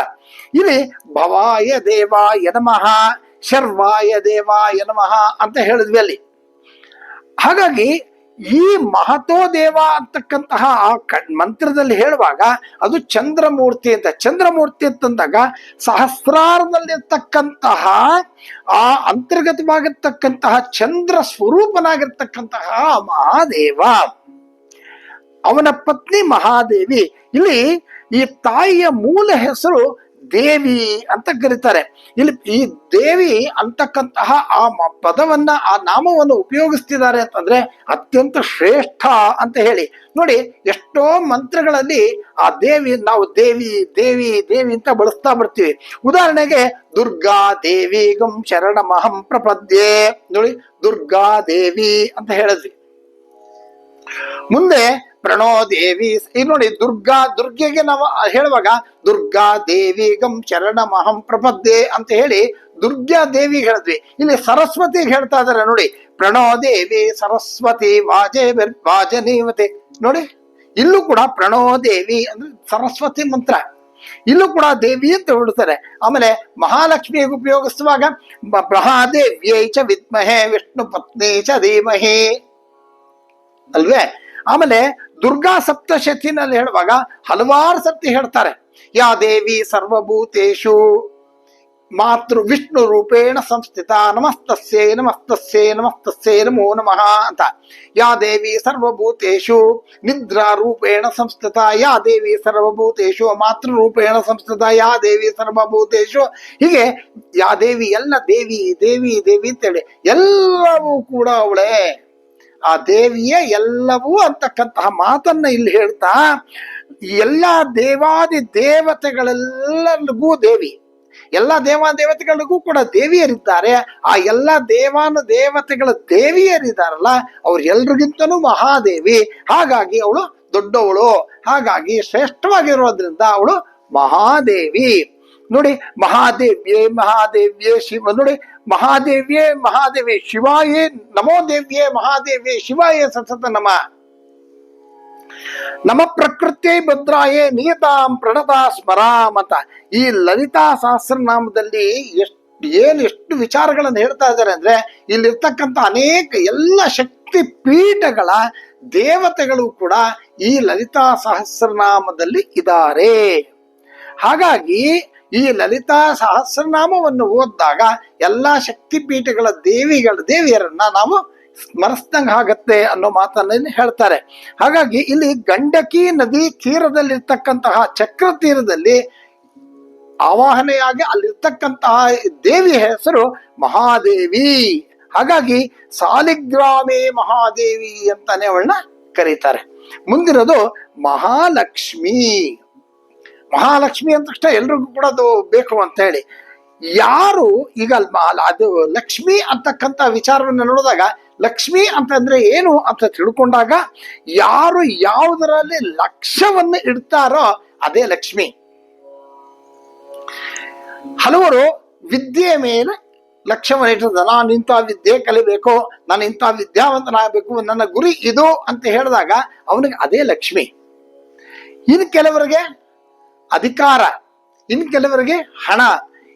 ಇಲ್ಲಿ ಭವಾಯ ದೇವಾಯ ನಮಃ, ಶರ್ವಾಯ ದೇವಾಯ ನಮಃ ಅಂತ ಹೇಳಿದ್ವಿ ಅಲ್ಲಿ. ಹಾಗಾಗಿ ಈ ಮಹತೋ ದೇವ ಅಂತಕ್ಕಂತಹ ಆ ಮಂತ್ರದಲ್ಲಿ ಹೇಳುವಾಗ ಅದು ಚಂದ್ರಮೂರ್ತಿ ಅಂತ. ಚಂದ್ರಮೂರ್ತಿ ಅಂತಂದಾಗ ಸಹಸ್ರಾರದಲ್ಲಿರ್ತಕ್ಕಂತಹ ಆ ಅಂತರ್ಗತವಾಗಿರ್ತಕ್ಕಂತಹ ಚಂದ್ರ ಸ್ವರೂಪನಾಗಿರ್ತಕ್ಕಂತಹ ಮಹಾದೇವ, ಅವನ ಪತ್ನಿ ಮಹಾದೇವಿ. ಇಲ್ಲಿ ಈ ತಾಯಿಯ ಮೂಲ ಹೆಸರು ದೇವಿ ಅಂತ ಕರೀತಾರೆ. ಇಲ್ಲಿ ಈ ದೇವಿ ಅಂತಕ್ಕಂತಹ ಆ ಪದವನ್ನ, ಆ ನಾಮವನ್ನು ಉಪಯೋಗಿಸ್ತಿದ್ದಾರೆ ಅಂತಂದ್ರೆ ಅತ್ಯಂತ ಶ್ರೇಷ್ಠ ಅಂತ ಹೇಳಿ. ನೋಡಿ, ಎಷ್ಟೋ ಮಂತ್ರಗಳಲ್ಲಿ ಆ ದೇವಿ ನಾವು ದೇವಿ ದೇವಿ ದೇವಿ ಅಂತ ಬಳಸ್ತಾ ಬರ್ತೀವಿ. ಉದಾಹರಣೆಗೆ ದುರ್ಗಾ ದೇವಿ ಗಂ ಶರಣಮಹಂ ಪ್ರಪದ್ಯೆ. ನೋಡಿ, ದುರ್ಗಾ ದೇವಿ ಅಂತ ಹೇಳಿದ್ವಿ. ಮುಂದೆ ಪ್ರಣೋ ದೇವಿ. ಈಗ ನೋಡಿ, ದುರ್ಗೆಗೆ ನಾವು ಹೇಳುವಾಗ ದುರ್ಗಾ ದೇವಿ ಗಂ ಶರಣಮಹಂ ಪ್ರಪದ್ಯೆ ಅಂತ ಹೇಳಿ ದುರ್ಗಾ ದೇವಿ ಹೇಳಿದ್ವಿ. ಇಲ್ಲಿ ಸರಸ್ವತಿಗೆ ಹೇಳ್ತಾ ಇದಾರೆ ನೋಡಿ, ಪ್ರಣೋ ದೇವಿ ಸರಸ್ವತಿ ವಾಜನೀವತೆ. ನೋಡಿ, ಇಲ್ಲೂ ಕೂಡ ಪ್ರಣೋ ದೇವಿ ಅಂದ್ರೆ ಸರಸ್ವತಿ ಮಂತ್ರ, ಇಲ್ಲೂ ಕೂಡ ದೇವಿ ಅಂತ ಹೇಳ್ತಾರೆ. ಆಮೇಲೆ ಮಹಾಲಕ್ಷ್ಮಿಗೆ ಉಪಯೋಗಿಸುವಾಗ ಮಹಾದೇವ್ಯೈ ಚ ವಿದ್ಮಹೇ ವಿಷ್ಣು ಪತ್ನಿ ಚ ಧೀಮಹಿ ಅಲ್ವೇ. ಆಮೇಲೆ ದುರ್ಗಾ ಸಪ್ತಶತಿನಲ್ಲಿ ಹೇಳುವಾಗ ಹಲವಾರು ಸರ್ತಿ ಹೇಳ್ತಾರೆ, ಯಾ ದೇವಿ ಸರ್ವಭೂತೇಶು ಮಾತೃ ವಿಷ್ಣು ರೂಪೇಣ ಸಂಸ್ಥಿತ ನಮಸ್ತಸ್ಯೈ ನಮಸ್ತಸ್ಯೈ ನಮಸ್ತಸ್ಯೈ ನಮೋ ನಮಃ ಅಂತ. ಯಾ ದೇವಿ ಸರ್ವಭೂತೇಶು ನಿದ್ರಾ ರೂಪೇಣ ಸಂಸ್ಥಿತ, ಯಾ ದೇವಿ ಸರ್ವಭೂತೇಶು ಮಾತೃ ರೂಪೇಣ ಸಂಸ್ಥಿತ, ಯಾ ದೇವಿ ಸರ್ವಭೂತೇಶು. ಹೀಗೆ ಯಾ ದೇವಿ, ಎಲ್ಲ ದೇವಿ ದೇವಿ ದೇವಿ ಅಂತೇಳಿ ಎಲ್ಲವೂ ಕೂಡ ಅವಳೇ, ಆ ದೇವಿಯೇ ಎಲ್ಲವೂ ಅಂತಕ್ಕಂತಹ ಮಾತನ್ನ ಇಲ್ಲಿ ಹೇಳ್ತಾ, ಎಲ್ಲ ದೇವಾದಿ ದೇವತೆಗಳೆಲ್ಲರಿಗೂ ದೇವಿ, ಎಲ್ಲ ದೇವತೆಗಳಿಗೂ ಕೂಡ ದೇವಿಯರಿದ್ದಾರೆ. ಆ ಎಲ್ಲ ದೇವಾನು ದೇವತೆಗಳ ದೇವಿಯರಿದ್ದಾರಲ್ಲ, ಅವ್ರು ಎಲ್ರಿಗಿಂತನೂ ಮಹಾದೇವಿ. ಹಾಗಾಗಿ ಅವಳು ದೊಡ್ಡವಳು. ಹಾಗಾಗಿ ಶ್ರೇಷ್ಠವಾಗಿರೋದ್ರಿಂದ ಅವಳು ಮಹಾದೇವಿ. ನೋಡಿ, ಮಹಾದೇವ್ಯೇ ಮಹಾದೇವ್ಯೇ ಶಿವ, ನೋಡಿ ಮಹಾದೇವ್ಯೇ ಮಹಾದೇವಿ ಶಿವಾಯೇ ನಮೋ ದೇವ್ಯೇ ಮಹಾದೇವ್ಯೇ ಶಿವಾಯೇ ಸತತ ನಮ. ನಮ ಪ್ರಕೃತಿ ಭದ್ರಾಯೇ ನಿಯತಾಂ ಪ್ರಣತಾ ಸ್ಮರಾಮ್ ಅಂತ ಈ ಲಲಿತಾ ಸಹಸ್ರನಾಮದಲ್ಲಿ ಎಷ್ಟು ವಿಚಾರಗಳನ್ನು ಹೇಳ್ತಾ ಇದ್ದಾರೆ ಅಂದ್ರೆ, ಇಲ್ಲಿರ್ತಕ್ಕಂಥ ಅನೇಕ ಎಲ್ಲ ಶಕ್ತಿ ಪೀಠಗಳ ದೇವತೆಗಳು ಕೂಡ ಈ ಲಲಿತಾ ಸಹಸ್ರನಾಮದಲ್ಲಿ ಇದ್ದಾರೆ. ಹಾಗಾಗಿ ಈ ಲಲಿತಾ ಸಹಸ್ರನಾಮವನ್ನು ಓದಿದಾಗ ಎಲ್ಲಾ ಶಕ್ತಿ ಪೀಠಗಳ ದೇವಿಯರನ್ನ ನಾವು ಸ್ಮರಿಸ್ದಂಗ ಆಗತ್ತೆ ಅನ್ನೋ ಮಾತನ್ನ ಹೇಳ್ತಾರೆ. ಹಾಗಾಗಿ ಇಲ್ಲಿ ಗಂಡಕಿ ನದಿ ತೀರದಲ್ಲಿರ್ತಕ್ಕಂತಹ ಚಕ್ರ ತೀರದಲ್ಲಿ ಆವಾಹನೆಯಾಗಿ ಅಲ್ಲಿರ್ತಕ್ಕಂತಹ ದೇವಿಯ ಹೆಸರು ಮಹಾದೇವಿ. ಹಾಗಾಗಿ ಸಾಲಿಗ್ರಾಮೇ ಮಹಾದೇವಿ ಅಂತಾನೆ ಅವಳನ್ನ ಕರೀತಾರೆ. ಮುಂದಿರೋದು ಮಹಾಲಕ್ಷ್ಮಿ. ಮಹಾಲಕ್ಷ್ಮಿ ಅಂದ ತಕ್ಷಣ ಎಲ್ರಿಗೂ ಕೂಡ ಅದು ಬೇಕು ಅಂತ ಹೇಳಿ, ಯಾರು ಈಗ ಅದು ಲಕ್ಷ್ಮಿ ಅಂತಕ್ಕಂಥ ವಿಚಾರವನ್ನು ನೋಡಿದಾಗ, ಲಕ್ಷ್ಮಿ ಅಂತಂದ್ರೆ ಏನು ಅಂತ ತಿಳ್ಕೊಂಡಾಗ, ಯಾರು ಯಾವುದರಲ್ಲಿ ಲಕ್ಷ್ಯವನ್ನು ಇಡ್ತಾರೋ ಅದೇ ಲಕ್ಷ್ಮಿ. ಹಲವರು ವಿದ್ಯೆಯ ಮೇಲೆ ಲಕ್ಷ್ಯವನ್ನು ಇಟ್ಟಿರ್ತಾರೆ. ನಾನು ಇಂಥ ವಿದ್ಯೆ ಕಲಿಬೇಕು, ನಾನು ಇಂಥ ವಿದ್ಯಾವಂತನಾಗಬೇಕು, ನನ್ನ ಗುರಿ ಇದು ಅಂತ ಹೇಳಿದಾಗ ಅವನಿಗೆ ಅದೇ ಲಕ್ಷ್ಮಿ. ಇನ್ನು ಕೆಲವರಿಗೆ ಅಧಿಕಾರ, ಇನ್ನು ಕೆಲವರಿಗೆ ಹಣ,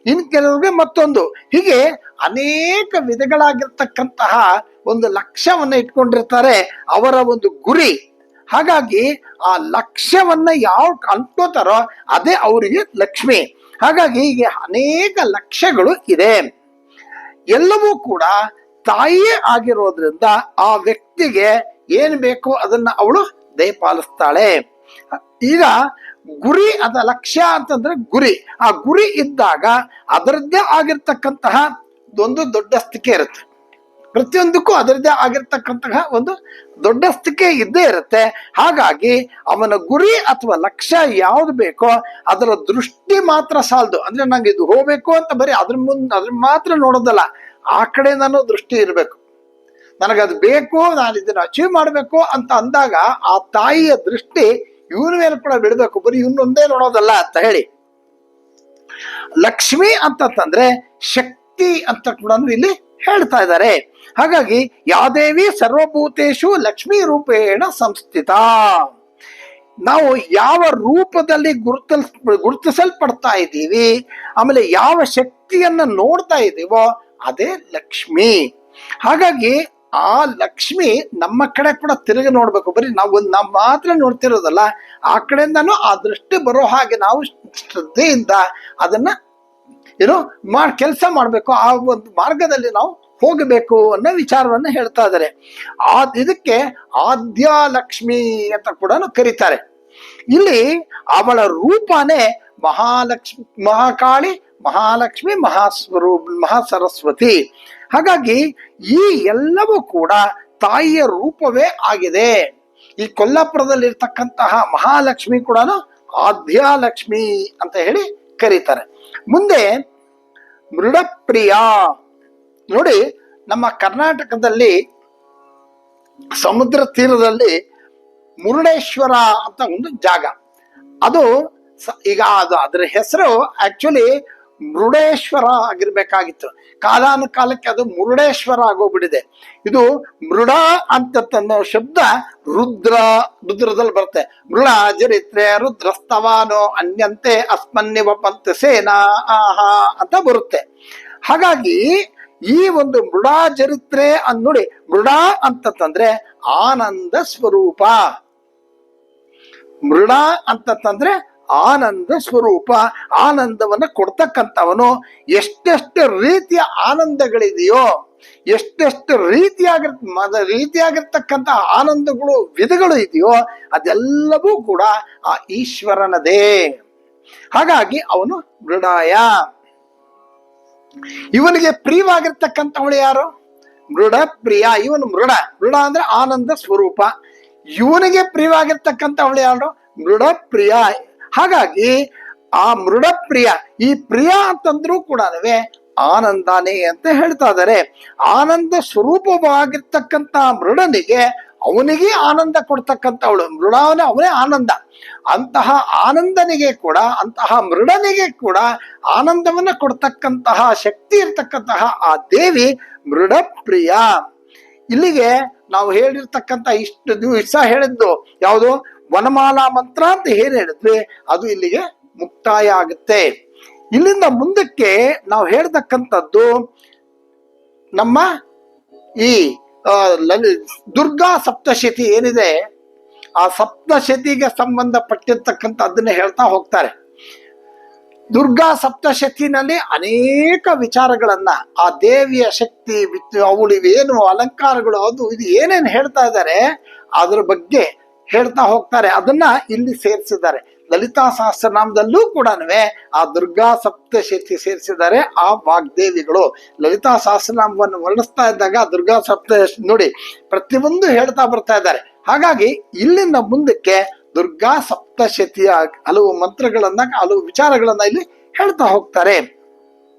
ಇನ್ನು ಕೆಲವರಿಗೆ ಮತ್ತೊಂದು, ಹೀಗೆ ಅನೇಕ ವಿಧಗಳಾಗಿರ್ತಕ್ಕಂತಹ ಒಂದು ಲಕ್ಷ್ಯವನ್ನ ಇಟ್ಕೊಂಡಿರ್ತಾರೆ, ಅವರ ಒಂದು ಗುರಿ. ಹಾಗಾಗಿ ಆ ಲಕ್ಷ್ಯವನ್ನ ಯಾವ ಅನ್ಕೋತಾರೋ ಅದೇ ಅವರಿಗೆ ಲಕ್ಷ್ಮಿ. ಹಾಗಾಗಿ ಈಗ ಅನೇಕ ಲಕ್ಷ್ಯಗಳು ಇದೆ, ಎಲ್ಲವೂ ಕೂಡ ತಾಯಿಯೇ ಆಗಿರೋದ್ರಿಂದ ಆ ವ್ಯಕ್ತಿಗೆ ಏನ್ ಬೇಕೋ ಅದನ್ನ ಅವಳು ದಯಪಾಲಿಸ್ತಾಳೆ. ಈಗ ಗುರಿ ಅದ ಲಕ್ಷ್ಯ ಅಂತಂದ್ರೆ ಗುರಿ, ಆ ಗುರಿ ಇದ್ದಾಗ ಅದರದ್ದೇ ಆಗಿರ್ತಕ್ಕಂತಹ ಒಂದು ದೊಡ್ಡಸ್ತಿಕೆ ಇರುತ್ತೆ. ಪ್ರತಿಯೊಂದಕ್ಕೂ ಅದರದ್ದೇ ಆಗಿರ್ತಕ್ಕಂತಹ ಒಂದು ದೊಡ್ಡಸ್ತಿಕೆ ಇದ್ದೇ ಇರುತ್ತೆ. ಹಾಗಾಗಿ ಅವನ ಗುರಿ ಅಥವಾ ಲಕ್ಷ್ಯ ಯಾವ್ದು ಬೇಕೋ ಅದರ ದೃಷ್ಟಿ ಮಾತ್ರ ಸಾಲದು. ಅಂದ್ರೆ ನಂಗೆ ಇದು ಹೋಗ್ಬೇಕು ಅಂತ ಬರೀ ಅದ್ರ ಮಾತ್ರ ನೋಡೋದಲ್ಲ, ಆ ಕಡೆ ನಾನು ದೃಷ್ಟಿ ಇರಬೇಕು. ನನಗದು ಬೇಕು, ನಾನು ಇದನ್ನ ಅಚೀವ್ ಮಾಡಬೇಕು ಅಂತ ಅಂದಾಗ ಆ ತಾಯಿಯ ದೃಷ್ಟಿ ಇವನ ಮೇಲೆ ಕೂಡ ಬಿಡಬೇಕು, ಬರೀ ಇವನೊಂದೇ ನೋಡೋದಲ್ಲ ಅಂತ ಹೇಳಿ. ಲಕ್ಷ್ಮಿ ಅಂತಂದ್ರೆ ಶಕ್ತಿ ಅಂತ ಕೂಡ ಇಲ್ಲಿ ಹೇಳ್ತಾ ಇದ್ದಾರೆ. ಹಾಗಾಗಿ ಯಾದೇವಿ ಸರ್ವಭೂತೇಶು ಲಕ್ಷ್ಮೀ ರೂಪೇಣ ಸಂಸ್ಥಿತ. ನಾವು ಯಾವ ರೂಪದಲ್ಲಿ ಗುರುತಿಸಲ್ಪಡ್ತಾ ಇದ್ದೀವಿ, ಆಮೇಲೆ ಯಾವ ಶಕ್ತಿಯನ್ನ ನೋಡ್ತಾ ಇದ್ದೀವೋ ಅದೇ ಲಕ್ಷ್ಮಿ. ಹಾಗಾಗಿ ಆ ಲಕ್ಷ್ಮಿ ನಮ್ಮ ಕಡೆ ಕೂಡ ತಿರುಗಿ ನೋಡ್ಬೇಕು. ಬರೀ ನಾವು ಮಾತ್ರ ನೋಡ್ತಿರೋದಲ್ಲ, ಆ ಕಡೆಯಿಂದನೂ ಆ ದೃಷ್ಟಿ ಬರೋ ಹಾಗೆ ನಾವು ಶ್ರದ್ಧೆಯಿಂದ ಅದನ್ನ ಕೆಲಸ ಮಾಡ್ಬೇಕು, ಆ ಒಂದು ಮಾರ್ಗದಲ್ಲಿ ನಾವು ಹೋಗಬೇಕು ಅನ್ನೋ ವಿಚಾರವನ್ನ ಹೇಳ್ತಾ ಇದ್ದಾರೆ. ಇದಕ್ಕೆ ಆದ್ಯಲಕ್ಷ್ಮಿ ಅಂತ ಕೂಡ ಕರೀತಾರೆ. ಇಲ್ಲಿ ಅವಳ ರೂಪನೇ ಮಹಾಲಕ್ಷ್ಮಿ, ಮಹಾಕಾಳಿ, ಮಹಾಲಕ್ಷ್ಮಿ, ಮಹಾಸರಸ್ವತಿ. ಹಾಗಾಗಿ ಈ ಎಲ್ಲವೂ ಕೂಡ ತಾಯಿಯ ರೂಪವೇ ಆಗಿದೆ. ಈ ಕೊಲ್ಲಾಪುರದಲ್ಲಿ ಇರ್ತಕ್ಕಂತಹ ಮಹಾಲಕ್ಷ್ಮಿ ಕೂಡ ಆದ್ಯಲಕ್ಷ್ಮಿ ಅಂತ ಹೇಳಿ ಕರೀತಾರೆ. ಮುಂದೆ ಮೃಡಪ್ರಿಯ. ನೋಡಿ, ನಮ್ಮ ಕರ್ನಾಟಕದಲ್ಲಿ ಸಮುದ್ರ ತೀರದಲ್ಲಿ ಮುರುಡೇಶ್ವರ ಅಂತ ಒಂದು ಜಾಗ, ಅದು ಈಗ ಅದರ ಹೆಸರು ಆಕ್ಚುಲಿ ಮೃಡೇಶ್ವರ ಆಗಿರ್ಬೇಕಾಗಿತ್ತು. ಕಾಲಾನುಕಾಲಕ್ಕೆ ಅದು ಮುರುಡೇಶ್ವರ ಆಗೋಗ್ಬಿಟ್ಟಿದೆ. ಇದು ಮೃಡ ಅಂತನ್ನೋ ಶಬ್ದ ರುದ್ರದಲ್ಲಿ ಬರುತ್ತೆ. ಮೃಳ ಚರಿತ್ರೆ ರುದ್ರಸ್ತವಾನೋ ಅನ್ಯಂತೆ ಅಸ್ಮನ್ಯವ ಪಂಥ ಸೇನಾ ಆಹಾ ಅಂತ ಬರುತ್ತೆ. ಹಾಗಾಗಿ ಈ ಒಂದು ಮೃಡಾ ಚರಿತ್ರೆ ನೋಡಿ, ಮೃಡ ಅಂತಂದ್ರೆ ಆನಂದ ಸ್ವರೂಪ. ಮೃಡ ಅಂತಂದ್ರೆ ಆನಂದ ಸ್ವರೂಪ, ಆನಂದವನ್ನ ಕೊಡ್ತಕ್ಕಂಥವನು. ಎಷ್ಟೆಷ್ಟು ರೀತಿಯ ಆನಂದಗಳಿದೆಯೋ, ಎಷ್ಟೆಷ್ಟು ರೀತಿಯಾಗಿರ್ತಕ್ಕಂಥ ಆನಂದಗಳು, ವಿಧಗಳು ಇದೆಯೋ, ಅದೆಲ್ಲವೂ ಕೂಡ ಆ ಈಶ್ವರನದೇ. ಹಾಗಾಗಿ ಅವನು ಮೃಡಾಯ. ಇವನಿಗೆ ಪ್ರಿಯವಾಗಿರ್ತಕ್ಕಂಥವಳು ಯಾರು? ಮೃಡ ಪ್ರಿಯ. ಇವನು ಮೃಡ ಅಂದ್ರೆ ಆನಂದ ಸ್ವರೂಪ. ಇವನಿಗೆ ಪ್ರಿಯವಾಗಿರ್ತಕ್ಕಂಥವಳು ಯಾರು? ಮೃಡ ಪ್ರಿಯ. ಹಾಗಾಗಿ ಆ ಮೃಡ ಪ್ರಿಯ, ಈ ಪ್ರಿಯ ಅಂತಂದ್ರೂ ಕೂಡ ಆನಂದಾನೇ ಅಂತ ಹೇಳ್ತಾ ಇದ್ದಾರೆ. ಆನಂದ ಸ್ವರೂಪವಾಗಿರ್ತಕ್ಕಂಥ ಮೃಡನಿಗೆ ಅವನಿಗೆ ಆನಂದ ಕೊಡ್ತಕ್ಕಂಥವಳು ಮೃಡಾವನ, ಅವನೇ ಆನಂದ. ಅಂತಹ ಆನಂದನಿಗೆ ಕೂಡ, ಅಂತಹ ಮೃಡನಿಗೆ ಕೂಡ ಆನಂದವನ್ನ ಕೊಡ್ತಕ್ಕಂತಹ ಶಕ್ತಿ ಇರ್ತಕ್ಕಂತಹ ಆ ದೇವಿ ಮೃಡಪ್ರಿಯ. ಇಲ್ಲಿಗೆ ನಾವು ಹೇಳಿರ್ತಕ್ಕಂಥ ಇಷ್ಟು ದಿವಸ ಹೇಳಿದ್ದು ಯಾವುದು ವನಮಾಲಾ ಮಂತ್ರ ಅಂತ ಏನ್ ಹೇಳಿದ್ವಿ ಅದು ಇಲ್ಲಿಗೆ ಮುಕ್ತಾಯ ಆಗುತ್ತೆ. ಇಲ್ಲಿಂದ ಮುಂದಕ್ಕೆ ನಾವು ಹೇಳ್ತಕ್ಕಂಥದ್ದು ನಮ್ಮ ಈ ದುರ್ಗಾ ಸಪ್ತಶತಿ ಏನಿದೆ, ಆ ಸಪ್ತಶತಿಗೆ ಸಂಬಂಧಪಟ್ಟಿರ್ತಕ್ಕಂಥ ಅದನ್ನ ಹೇಳ್ತಾ ಹೋಗ್ತಾರೆ. ದುರ್ಗಾ ಸಪ್ತಶತಿನಲ್ಲಿ ಅನೇಕ ವಿಚಾರಗಳನ್ನ, ಆ ದೇವಿಯ ಶಕ್ತಿ, ಅವಳು ಏನು ಅಲಂಕಾರಗಳು, ಅದು ಇದು ಏನೇನು ಹೇಳ್ತಾ ಇದ್ದಾರೆ ಅದ್ರ ಬಗ್ಗೆ ಹೇಳ್ತಾ ಹೋಗ್ತಾರೆ. ಅದನ್ನ ಇಲ್ಲಿ ಸೇರಿಸಿದ್ದಾರೆ. ಲಲಿತಾ ಸಹಸ್ರನಾಮದಲ್ಲೂ ಕೂಡ ಆ ದುರ್ಗಾ ಸಪ್ತಶತಿ ಸೇರಿಸಿದ್ದಾರೆ. ಆ ವಾಗ್ದೇವಿಗಳು ಲಲಿತಾ ಸಹಸ್ರನಾಮವನ್ನು ವರ್ಣಿಸ್ತಾ ಇದ್ದಾಗ ದುರ್ಗಾ ಸಪ್ತಶತಿ ನೋಡಿ ಪ್ರತಿಯೊಂದು ಹೇಳ್ತಾ ಬರ್ತಾ ಇದ್ದಾರೆ. ಹಾಗಾಗಿ ಇಲ್ಲಿಂದ ಮುಂದಕ್ಕೆ ದುರ್ಗಾ ಸಪ್ತಶತಿಯ ಹಲವು ಮಂತ್ರಗಳನ್ನ, ಹಲವು ವಿಚಾರಗಳನ್ನ ಇಲ್ಲಿ ಹೇಳ್ತಾ ಹೋಗ್ತಾರೆ.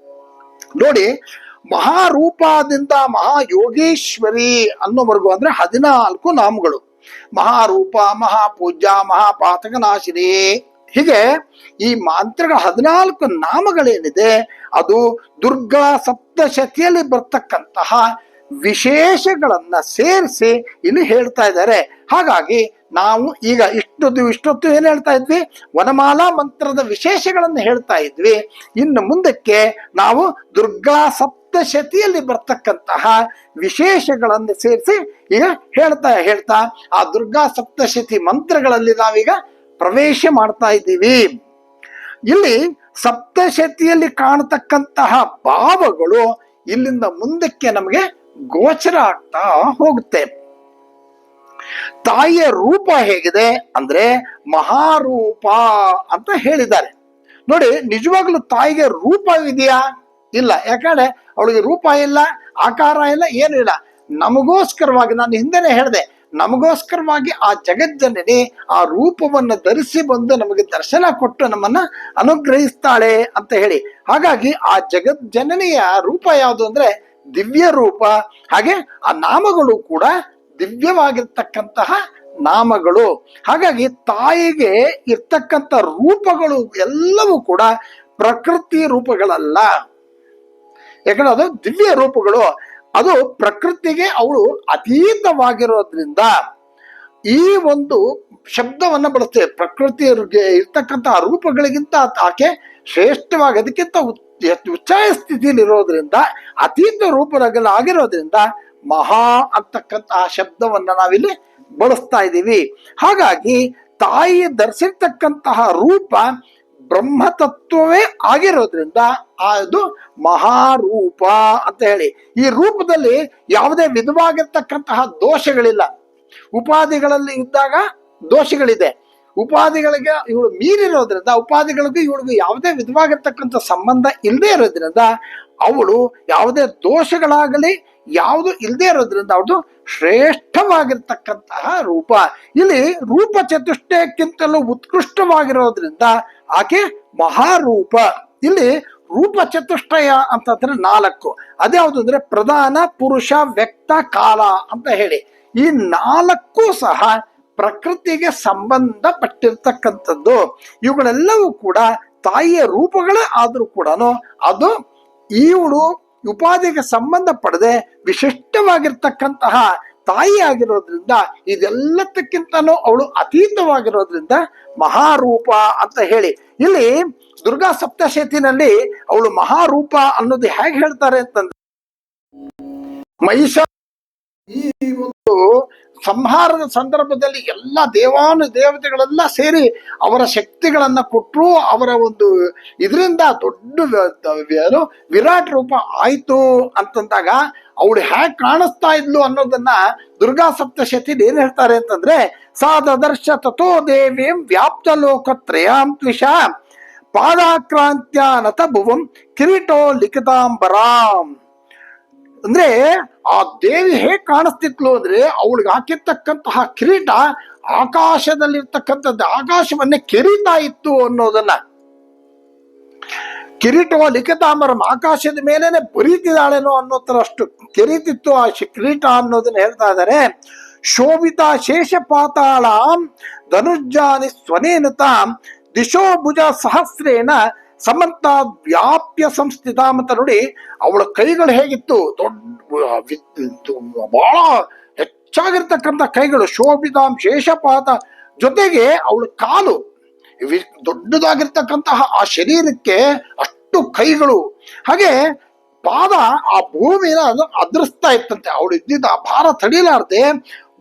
ನೋಡಿ, ಮಹಾರೂಪದಿಂದ ಮಹಾಯೋಗೇಶ್ವರಿ ಅನ್ನೋವರೆಗೂ ಅಂದ್ರೆ 14 ನಾಮಗಳು. ಮಹಾರೂಪ, ಮಹಾಪೂಜ್ಯ, ಮಹಾಪಾತಕನಾಶಿನಿ, ಹೀಗೆ ಈ ಮಂತ್ರಗಳ 14 ನಾಮಗಳೇನಿದೆ ಅದು ದುರ್ಗಾ ಸಪ್ತಶತಿಯಲ್ಲಿ ಬರ್ತಕ್ಕಂತಹ ವಿಶೇಷಗಳನ್ನ ಸೇರಿಸಿ ಇಲ್ಲಿ ಹೇಳ್ತಾ ಇದ್ದಾರೆ. ಹಾಗಾಗಿ ನಾವು ಈಗ ಇಷ್ಟೊತ್ತು ಏನ್ ಹೇಳ್ತಾ ಇದ್ವಿ, ವನಮಾಲಾ ಮಂತ್ರದ ವಿಶೇಷಗಳನ್ನು ಹೇಳ್ತಾ ಇದ್ವಿ. ಇನ್ನು ಮುಂದಕ್ಕೆ ನಾವು ದುರ್ಗಾ ಸಪ್ತಶತಿಯಲ್ಲಿ ಬರ್ತಕ್ಕಂತಹ ವಿಶೇಷಗಳನ್ನು ಸೇರಿಸಿ ಈಗ ಹೇಳ್ತಾ ಆ ದುರ್ಗಾ ಸಪ್ತಶತಿ ಮಂತ್ರಗಳಲ್ಲಿ ನಾವೀಗ ಪ್ರವೇಶ ಮಾಡ್ತಾ ಇದ್ದೀವಿ. ಇಲ್ಲಿ ಸಪ್ತಶತಿಯಲ್ಲಿ ಕಾಣತಕ್ಕಂತಹ ಭಾವಗಳು ಇಲ್ಲಿಂದ ಮುಂದಕ್ಕೆ ನಮಗೆ ಗೋಚರ ಆಗ್ತಾ ಹೋಗುತ್ತೆ. ತಾಯಿಯ ರೂಪ ಹೇಗಿದೆ ಅಂದ್ರೆ ಮಹಾರೂಪ ಅಂತ ಹೇಳಿದ್ದಾರೆ. ನೋಡಿ, ನಿಜವಾಗ್ಲೂ ತಾಯಿಗೆ ರೂಪ ಇದೆಯಾ? ಇಲ್ಲ. ಯಾಕಂದ್ರೆ ಅವಳಿಗೆ ರೂಪ ಇಲ್ಲ, ಆಕಾರ ಇಲ್ಲ, ಏನು ಇಲ್ಲ. ನಮಗೋಸ್ಕರವಾಗಿ, ನಾನು ಹಿಂದೆನೆ ಹೇಳಿದೆ, ನಮಗೋಸ್ಕರವಾಗಿ ಆ ಜಗಜ್ಜನನಿ ಆ ರೂಪವನ್ನು ಧರಿಸಿ ಬಂದು ನಮಗೆ ದರ್ಶನ ಕೊಟ್ಟು ನಮ್ಮನ್ನ ಅನುಗ್ರಹಿಸ್ತಾಳೆ ಅಂತ ಹೇಳಿ. ಹಾಗಾಗಿ ಆ ಜಗಜ್ಜನನಿಯ ರೂಪ ಯಾವುದು ಅಂದ್ರೆ ದಿವ್ಯ ರೂಪ. ಹಾಗೆ ಆ ನಾಮಗಳು ಕೂಡ ದಿವ್ಯವಾಗಿರ್ತಕ್ಕಂತಹ ನಾಮಗಳು. ಹಾಗಾಗಿ ತಾಯಿಗೆ ಇರ್ತಕ್ಕಂಥ ರೂಪಗಳು ಎಲ್ಲವೂ ಕೂಡ ಪ್ರಕೃತಿ ರೂಪಗಳಲ್ಲ. ಯಾಕಂದ್ರೆ ಅದು ದಿವ್ಯ ರೂಪಗಳು, ಅದು ಪ್ರಕೃತಿಗೆ ಅವಳು ಅತೀತವಾಗಿರೋದ್ರಿಂದ ಈ ಒಂದು ಶಬ್ದವನ್ನ ಬಳಸ್ತೇವೆ. ಪ್ರಕೃತಿಗೆ ಇರ್ತಕ್ಕಂತಹ ರೂಪಗಳಿಗಿಂತ ಆಕೆ ಶ್ರೇಷ್ಠವಾಗಿ, ಅದಕ್ಕಿಂತ ಉಚ್ಚಾಯ ಸ್ಥಿತಿಯಲ್ಲಿ ಇರೋದ್ರಿಂದ, ಅತೀತ ರೂಪಗಳಾಗಿರೋದ್ರಿಂದ ಮಹಾ ಅಂತಕ್ಕಂತಹ ಶಬ್ದವನ್ನ ನಾವಿಲ್ಲಿ ಬಳಸ್ತಾ ಇದ್ದೀವಿ. ಹಾಗಾಗಿ ತಾಯಿ ಧರಿಸಿರ್ತಕ್ಕಂತಹ ರೂಪ ಬ್ರಹ್ಮತತ್ವವೇ ಆಗಿರೋದ್ರಿಂದ ಅದು ಮಹಾರೂಪ ಅಂತ ಹೇಳಿ. ಈ ರೂಪದಲ್ಲಿ ಯಾವುದೇ ವಿಧವಾಗಿರ್ತಕ್ಕಂತಹ ದೋಷಗಳಿಲ್ಲ. ಉಪಾಧಿಗಳಲ್ಲಿ ಇದ್ದಾಗ ದೋಷಗಳಿದೆ. ಉಪಾಧಿಗಳಿಗೆ ಇವಳು ಮೀರಿರೋದ್ರಿಂದ, ಉಪಾಧಿಗಳಿಗೂ ಇವಳಿಗೂ ಯಾವುದೇ ವಿಧವಾಗಿರ್ತಕ್ಕಂಥ ಸಂಬಂಧ ಇಲ್ಲದೆ ಇರೋದ್ರಿಂದ ಅವಳು ಯಾವುದೇ ದೋಷಗಳಾಗಲಿ ಯಾವುದು ಇಲ್ಲದೆ ಇರೋದ್ರಿಂದ ಅವಳು ಶ್ರೇಷ್ಠವಾಗಿರ್ತಕ್ಕಂತಹ ರೂಪ. ಇಲ್ಲಿ ರೂಪ ಚತುಷ್ಟಯಕ್ಕಿಂತಲೂ ಉತ್ಕೃಷ್ಟವಾಗಿರೋದ್ರಿಂದ ಆಕೆ ಮಹಾರೂಪ. ಇಲ್ಲಿ ರೂಪ ಚತುಷ್ಟಯ ಅಂತಂದ್ರೆ 4. ಅದ್ಯಾವುದು ಅಂದ್ರೆ ಪ್ರಧಾನ, ಪುರುಷ, ವ್ಯಕ್ತ, ಕಾಲ ಅಂತ ಹೇಳಿ ಈ 4 ಸಹ ಪ್ರಕೃತಿಗೆ ಸಂಬಂಧಪಟ್ಟಿರ್ತಕ್ಕಂಥದ್ದು. ಇವುಗಳೆಲ್ಲವೂ ಕೂಡ ತಾಯಿಯ ರೂಪಗಳೇ ಆದ್ರೂ ಕೂಡ ಅದು ಇವಳು ಉಪಾಧಿಗೆ ಸಂಬಂಧ ಪಡದೆ ವಿಶಿಷ್ಟವಾಗಿರ್ತಕ್ಕಂತಹ ತಾಯಿ ಆಗಿರೋದ್ರಿಂದ, ಇದೆಲ್ಲದಕ್ಕಿಂತನೂ ಅವಳು ಅತೀತವಾಗಿರೋದ್ರಿಂದ ಮಹಾರೂಪ ಅಂತ ಹೇಳಿ. ಇಲ್ಲಿ ದುರ್ಗಾ ಸಪ್ತಶತಿನಲ್ಲಿ ಅವಳು ಮಹಾರೂಪ ಅನ್ನೋದು ಹೇಗೆ ಹೇಳ್ತಾರೆ ಅಂತಂದ್ರೆ, ಮಹಿಷ ಈ ಒಂದು ಸಂಹಾರದ ಸಂದರ್ಭದಲ್ಲಿ ಎಲ್ಲ ದೇವತೆಗಳೆಲ್ಲ ಸೇರಿ ಅವರ ಶಕ್ತಿಗಳನ್ನ ಕೊಟ್ಟರು. ಅವರ ಒಂದು ಇದರಿಂದ ದೊಡ್ಡ ವಿರಾಟ್ ರೂಪ ಆಯ್ತು ಅಂತಂದಾಗ ಅವಳು ಹೇಗೆ ಕಾಣಿಸ್ತಾ ಇದ್ಲು ಅನ್ನೋದನ್ನ ದುರ್ಗಾ ಸಪ್ತಶತಿ ಏನ್ ಹೇಳ್ತಾರೆ ಅಂತಂದ್ರೆ, ಸಾದರ್ಶ ತಥೋ ದೇವೀಂ ವ್ಯಾಪ್ತ ಲೋಕತ್ರಯಾಂ ತ್ವಿಷ ಪಾದಾಕ್ರಾಂತ್ಯ ನತ ಭುವಂ ಕಿರೀಟೋ ಲಿಖಿತಾಂಬರಾಂ. ಅಂದ್ರೆ ಆ ದೇವಿ ಹೇಗ್ ಕಾಣಿಸ್ತಿತ್ಲು ಅಂದ್ರೆ ಅವಳಿಗೆ ಹಾಕಿರ್ತಕ್ಕಂತಹ ಕಿರೀಟ ಆಕಾಶದಲ್ಲಿರ್ತಕ್ಕಂಥದ್ದು, ಆಕಾಶವನ್ನೇ ಕೆರೀತಾ ಇತ್ತು ಅನ್ನೋದನ್ನ. ಕಿರೀಟವ ಲಿಖಿತಾಂಬರಂ, ಆಕಾಶದ ಮೇಲೇನೆ ಬರೀತಿದ್ದಾಳೇನೋ ಅನ್ನೋ ತರ ಅಷ್ಟು ಕೆರೀತಿತ್ತು ಆ ಕಿರೀಟ ಅನ್ನೋದನ್ನ ಹೇಳ್ತಾ ಇದ್ದಾರೆ. ಶೋಭಿತ ಶೇಷ ಪಾತಾಳ ಧನುರ್ಜಾನಿ ಸ್ವನೇನ ತಾಂ ದಿಶೋ ಭುಜ ಸಹಸ್ರೇಣ ಸಮಂತ ವ್ಯಾಪ್ಯ ಸಂಸ್ಥಿತ ಅಂತ ನೋಡಿ. ಅವಳ ಕೈಗಳು ಹೇಗಿತ್ತು, ಬಹಳ ಹೆಚ್ಚಾಗಿರ್ತಕ್ಕಂಥ ಕೈಗಳು, ಶೋಭಿತಾಂ ಶೇಷಪಾತ, ಜೊತೆಗೆ ಅವಳ ಕಾಲು ದೊಡ್ಡದಾಗಿರ್ತಕ್ಕಂತಹ ಆ ಶರೀರಕ್ಕೆ ಅಷ್ಟು ಕೈಗಳು, ಹಾಗೆ ಪಾದ ಆ ಭೂಮಿನ ಅದ್ರಿಸ್ತಾ ಇತ್ತಂತೆ. ಅವಳು ಇದ್ದಿದ್ದ ಆ ಭಾರ ತಡಿಲಾರ್ದೆ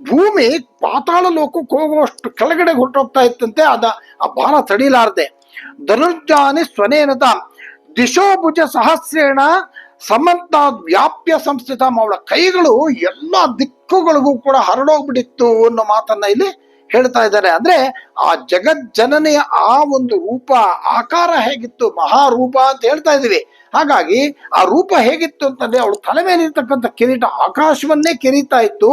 ಭೂಮಿ ಪಾತಾಳ ಲೋಕಕ್ಕೆ ಹೋಗುವಷ್ಟು ಕೆಳಗಡೆ ಹೊರಟೋಗ್ತಾ ಇತ್ತಂತೆ, ಆ ಭಾರ ತಡಿಲಾರ್ದೆ. ಧನುರ್ಜಾನಿ ಸ್ವನೇನತ ದಿಶೋ ಭುಜ ಸಹಸ್ರೇಣ ಸಮಂತ ವ್ಯಾಪ್ಯ ಸಂಸ್ಥಿತ, ಅವಳ ಕೈಗಳು ಎಲ್ಲ ದಿಕ್ಕುಗಳಿಗೂ ಕೂಡ ಹರಡೋಗ್ಬಿಟ್ಟಿತ್ತು ಅನ್ನೋ ಮಾತನ್ನ ಇಲ್ಲಿ ಹೇಳ್ತಾ ಇದ್ದಾರೆ. ಅಂದ್ರೆ ಆ ಜಗಜ್ಜನನೆಯ ಆ ಒಂದು ರೂಪ, ಆಕಾರ ಹೇಗಿತ್ತು, ಮಹಾರೂಪ ಅಂತ ಹೇಳ್ತಾ ಇದೀವಿ. ಹಾಗಾಗಿ ಆ ರೂಪ ಹೇಗಿತ್ತು ಅಂತಂದ್ರೆ, ಅವಳು ತಲೆ ಮೇಲೆ ಇರ್ತಕ್ಕಂಥ ಕಿರೀಟ ಆಕಾಶವನ್ನೇ ಕೆರೀತಾ ಇತ್ತು,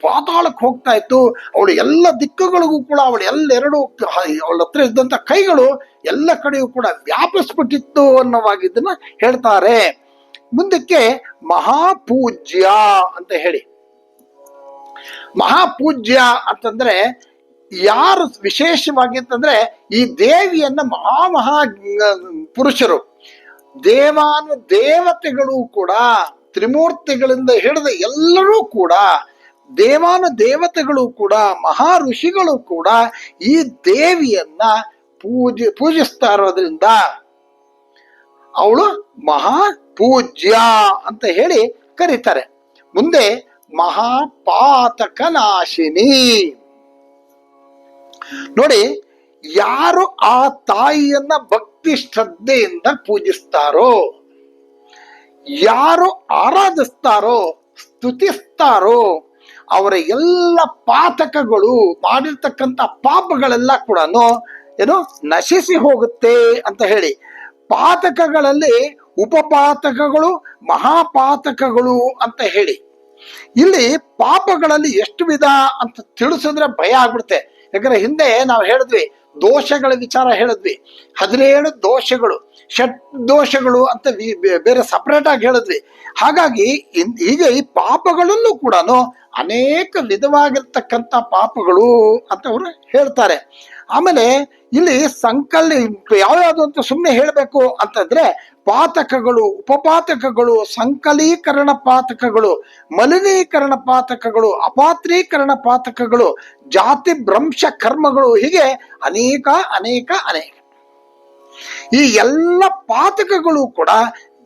ಪಾತಾಳಕ್ಕೆ ಹೋಗ್ತಾ ಇತ್ತು. ಅವಳು ಎಲ್ಲ ದಿಕ್ಕುಗಳಿಗೂ ಕೂಡ ಅವಳು ಅವಳ ಹತ್ರ ಇದ್ದಂತ ಕೈಗಳು ಎಲ್ಲ ಕಡೆಯೂ ಕೂಡ ವ್ಯಾಪಿಸ್ಬಿಟ್ಟಿತ್ತು ಅನ್ನೋವಾಗಿದ್ದನ್ನ ಹೇಳ್ತಾರೆ. ಮುಂದಕ್ಕೆ ಮಹಾಪೂಜ್ಯ ಅಂತ ಹೇಳಿ, ಮಹಾಪೂಜ್ಯ ಅಂತಂದ್ರೆ ಯಾರು ವಿಶೇಷವಾಗಿ ಅಂತಂದ್ರೆ ಈ ದೇವಿಯನ್ನ ಮಹಾ ಪುರುಷರು, ದೇವತೆಗಳು ಕೂಡ, ತ್ರಿಮೂರ್ತಿಗಳಿಂದ ಹಿಡಿದು ಎಲ್ಲರೂ ಕೂಡ, ದೇವತೆಗಳು ಕೂಡ, ಮಹಾ ಋಷಿಗಳು ಕೂಡ ಈ ದೇವಿಯನ್ನ ಪೂಜಿಸ್ತಾ ಇರೋದ್ರಿಂದ ಅವಳು ಮಹಾಪೂಜ್ಯ ಅಂತ ಹೇಳಿ ಕರೀತಾರೆ. ಮುಂದೆ ಮಹಾಪಾತಕ ನಾಶಿನಿ ನೋಡಿ. ಯಾರು ಆ ತಾಯಿಯನ್ನ ಭಕ್ತಿ ಶ್ರದ್ಧೆಯಿಂದ ಪೂಜಿಸ್ತಾರೋ, ಯಾರು ಆರಾಧಿಸ್ತಾರೋ, ಸ್ತುತಿಸ್ತಾರೋ, ಅವರ ಎಲ್ಲ ಪಾತಕಗಳು, ಮಾಡಿರ್ತಕ್ಕಂಥ ಪಾಪಗಳೆಲ್ಲ ಕೂಡ ನಶಿಸಿ ಹೋಗುತ್ತೆ ಅಂತ ಹೇಳಿ. ಪಾತಕಗಳಲ್ಲಿ ಉಪಪಾತಕಗಳು, ಮಹಾಪಾತಕಗಳು ಅಂತ ಹೇಳಿ. ಇಲ್ಲಿ ಪಾಪಗಳಲ್ಲಿ ಎಷ್ಟು ವಿಧ ಅಂತ ತಿಳಿಸಿದ್ರೆ ಭಯ ಆಗ್ಬಿಡುತ್ತೆ. ಯಾಕಂದ್ರೆ ಹಿಂದೆ ನಾವು ಹೇಳಿದ್ವಿ, ದೋಷಗಳ ವಿಚಾರ ಹೇಳಿದ್ವಿ, 17 ದೋಷಗಳು, ಷಟ್ ದೋಷಗಳು ಅಂತ ಬೇರೆ ಸಪರೇಟ್ ಆಗಿ ಹೇಳಿದ್ವಿ. ಹಾಗಾಗಿ ಈಗ ಈ ಪಾಪಗಳಲ್ಲೂ ಕೂಡ ಅನೇಕ ವಿಧವಾಗಿರ್ತಕ್ಕಂಥ ಪಾಪಗಳು ಅಂತ ಅವರು ಹೇಳ್ತಾರೆ. ಆಮೇಲೆ ಇಲ್ಲಿ ಯಾವ್ಯಾವುದು ಅಂತ ಸುಮ್ಮನೆ ಹೇಳಬೇಕು ಅಂತಂದ್ರೆ, ಪಾತಕಗಳು, ಉಪಪಾತಕಗಳು, ಸಂಕಲೀಕರಣ ಪಾತಕಗಳು, ಮಲಿನೀಕರಣ ಪಾತಕಗಳು, ಅಪಾತ್ರೀಕರಣ ಪಾತಕಗಳು, ಜಾತಿ ಭ್ರಂಶ ಕರ್ಮಗಳು, ಹೀಗೆ ಅನೇಕ ಅನೇಕ ಅನೇಕ. ಈ ಎಲ್ಲ ಪಾತಕಗಳು ಕೂಡ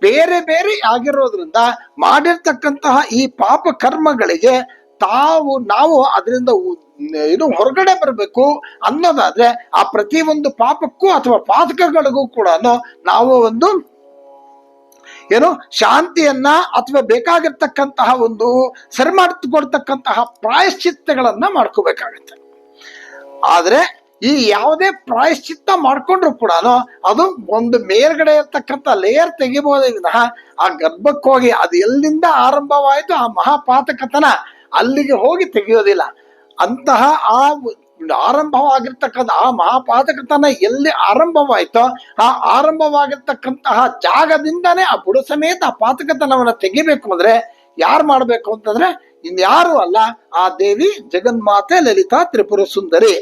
ಬೇರೆ ಬೇರೆ ಆಗಿರೋದ್ರಿಂದ ಮಾಡಿರ್ತಕ್ಕಂತಹ ಈ ಪಾಪ ಕರ್ಮಗಳಿಗೆ ನಾವು ಅದರಿಂದ ಹೊರಗಡೆ ಬರಬೇಕು ಅನ್ನೋದಾದ್ರೆ, ಆ ಪ್ರತಿಯೊಂದು ಪಾಪಕ್ಕೂ ಅಥವಾ ಪಾತಕಗಳಿಗೂ ಕೂಡ ನಾವು ಒಂದು ಶಾಂತಿಯನ್ನ ಅಥವಾ ಬೇಕಾಗಿರ್ತಕ್ಕಂತಹ ಒಂದು ಸರಿ ಮಾಡಿಕೊಡ್ತಕ್ಕಂತಹ ಪ್ರಾಯಶ್ಚಿತ್ತಗಳನ್ನ ಮಾಡ್ಕೋಬೇಕಾಗತ್ತೆ. ಆದ್ರೆ ಈ ಯಾವುದೇ ಪ್ರಾಯಶ್ಚಿತ್ತ ಮಾಡ್ಕೊಂಡ್ರು ಕೂಡ ಅದು ಒಂದು ಮೇಲ್ಗಡೆ ಇರ್ತಕ್ಕಂಥ ಲೇಯರ್ ತೆಗಿಬಹುದೇ ವಿನಃ ಆ ಗರ್ಭಕ್ಕೆ ಹೋಗಿ ಅದು ಎಲ್ಲಿಂದ ಆರಂಭವಾಯಿತು ಆ ಮಹಾಪಾತಕತನ ಅಲ್ಲಿಗೆ ಹೋಗಿ ತೆಗೆಯೋದಿಲ್ಲ. ಅಂತಹ ಆ ಆರಂಭವಾಗಿರ್ತಕ್ಕಂಥ ಆ ಮಹಾಪಾತಕತನ ಎಲ್ಲಿ ಆರಂಭವಾಯ್ತೋ ಆ ಆರಂಭವಾಗಿರ್ತಕ್ಕಂತಹ ಜಾಗದಿಂದಾನೇ ಆ ಬುಡ ಸಮೇತ ಆ ಪಾತಕತನವನ್ನ ತೆಗಿಬೇಕು ಅಂದ್ರೆ ಯಾರು ಮಾಡ್ಬೇಕು ಅಂತಂದ್ರೆ ಇನ್ಯಾರು ಅಲ್ಲ, ಆ ದೇವಿ ಜಗನ್ಮಾತೆ ಲಲಿತಾ ತ್ರಿಪುರ ಸುಂದರಿ.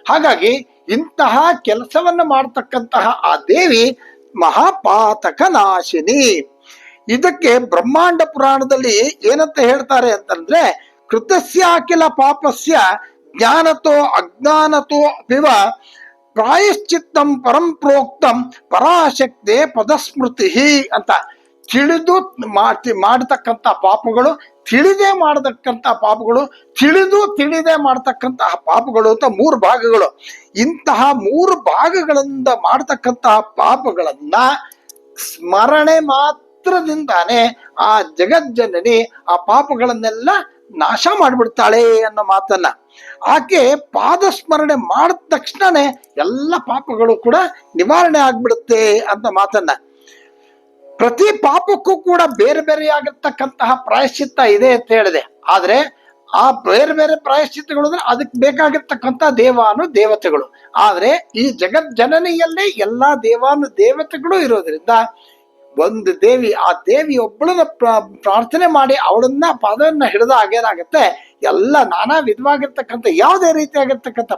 ಹಾಗಾಗಿ ಇಂತಹ ಕೆಲಸವನ್ನ ಮಾಡತಕ್ಕಂತಹ ಆ ದೇವಿ ಮಹಾಪಾತಕ ನಾಶಿನಿ. ಇದಕ್ಕೆ ಬ್ರಹ್ಮಾಂಡ ಪುರಾಣದಲ್ಲಿ ಏನಂತ ಹೇಳ್ತಾರೆ ಅಂತಂದ್ರೆ, ಕೃತಸ್ಯ ಅಖಿಲ ಪಾಪಸ್ಯ ಜ್ಞಾನತೋ ಅಜ್ಞಾನತೋ ಅಪಿವ ಪ್ರಾಯಶ್ಚಿತ್ತಂ ಪರಂ ಪ್ರೋಕ್ತಂ ಪರಾಶಕ್ತಿ ಪದಸ್ಮೃತಿ ಅಂತ. ತಿಳಿದು ಮಾಡತಕ್ಕಂಥ ಪಾಪಗಳು, ತಿಳಿದೇ ಮಾಡತಕ್ಕಂಥ ಪಾಪಗಳು, ತಿಳಿದೇ ಮಾಡತಕ್ಕಂತಹ ಪಾಪಗಳು ಅಂತ 3 ಭಾಗಗಳು. ಇಂತಹ 3 ಭಾಗಗಳಿಂದ ಮಾಡತಕ್ಕಂತಹ ಪಾಪಗಳನ್ನ ಸ್ಮರಣೆ ಮಾತ್ರದಿಂದಾನೇ ಆ ಜಗಜ್ಜನನಿ ಆ ಪಾಪಗಳನ್ನೆಲ್ಲ ನಾಶ ಮಾಡಿಬಿಡ್ತಾಳೆ ಅನ್ನೋ ಮಾತನ್ನ. ಆಕೆ ಪಾದ ಸ್ಮರಣೆ ಮಾಡಿದ ತಕ್ಷಣನೇ ಎಲ್ಲ ಪಾಪಗಳು ಕೂಡ ನಿವಾರಣೆ ಆಗ್ಬಿಡುತ್ತೆ ಅಂತ ಮಾತನ್ನ. ಪ್ರತಿ ಪಾಪಕ್ಕೂ ಕೂಡ ಬೇರೆ ಬೇರೆಯಾಗಿರ್ತಕ್ಕಂತಹ ಪ್ರಾಯಶ್ಚಿತ್ತ ಇದೆ ಅಂತ ಹೇಳಿದೆ. ಆದ್ರೆ ಆ ಬೇರೆ ಬೇರೆ ಪ್ರಾಯಶ್ಚಿತ್ತಗಳು ಅಂದ್ರೆ ಅದಕ್ಕೆ ಬೇಕಾಗಿರ್ತಕ್ಕಂಥ ದೇವತೆಗಳು. ಆದ್ರೆ ಈ ಜಗಜ್ಜನನಿಯಲ್ಲೇ ಎಲ್ಲಾ ದೇವತೆಗಳು ಇರೋದ್ರಿಂದ ಒಂದು ದೇವಿ, ಆ ದೇವಿ ಒಬ್ಬಳನ್ನ ಪ್ರಾರ್ಥನೆ ಮಾಡಿ ಅವಳನ್ನ ಪಾದವನ್ನ ಹಿಡಿದ ಆಗೇನಾಗುತ್ತೆ, ಎಲ್ಲ ನಾನಾ ವಿಧವಾಗಿರ್ತಕ್ಕಂಥ ಯಾವುದೇ ರೀತಿಯಾಗಿರ್ತಕ್ಕಂಥ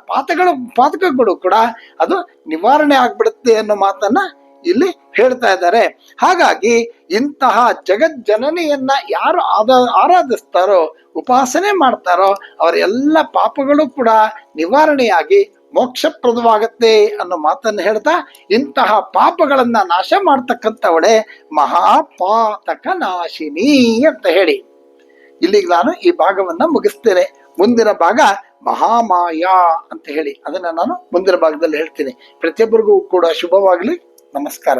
ಪಾತಕಗಳು ಕೂಡ ಅದು ನಿವಾರಣೆ ಆಗ್ಬಿಡುತ್ತೆ ಅನ್ನೋ ಮಾತನ್ನ ಇಲ್ಲಿ ಹೇಳ್ತಾ ಇದ್ದಾರೆ. ಹಾಗಾಗಿ ಇಂತಹ ಜಗಜ್ಜನನಿಯನ್ನ ಯಾರು ಆರಾಧಿಸ್ತಾರೋ, ಉಪಾಸನೆ ಮಾಡ್ತಾರೋ, ಅವರ ಎಲ್ಲ ಪಾಪಗಳು ಕೂಡ ನಿವಾರಣೆಯಾಗಿ ಮೋಕ್ಷಪ್ರದವಾಗತ್ತೆ ಅನ್ನೋ ಮಾತನ್ನು ಹೇಳ್ತಾ, ಇಂತಹ ಪಾಪಗಳನ್ನ ನಾಶ ಮಾಡ್ತಕ್ಕಂಥವಳೆ ಮಹಾಪಾತಕ ನಾಶಿನಿ ಅಂತ ಹೇಳಿ ಇಲ್ಲಿಗೆ ನಾನು ಈ ಭಾಗವನ್ನ ಮುಗಿಸ್ತೇನೆ. ಮುಂದಿನ ಭಾಗ ಮಹಾಮಾಯ ಅಂತ ಹೇಳಿ ಅದನ್ನ ನಾನು ಮುಂದಿನ ಭಾಗದಲ್ಲಿ ಹೇಳ್ತೀನಿ. ಪ್ರತಿಯೊಬ್ಬರಿಗೂ ಕೂಡ ಶುಭವಾಗಲಿ. ನಮಸ್ಕಾರ.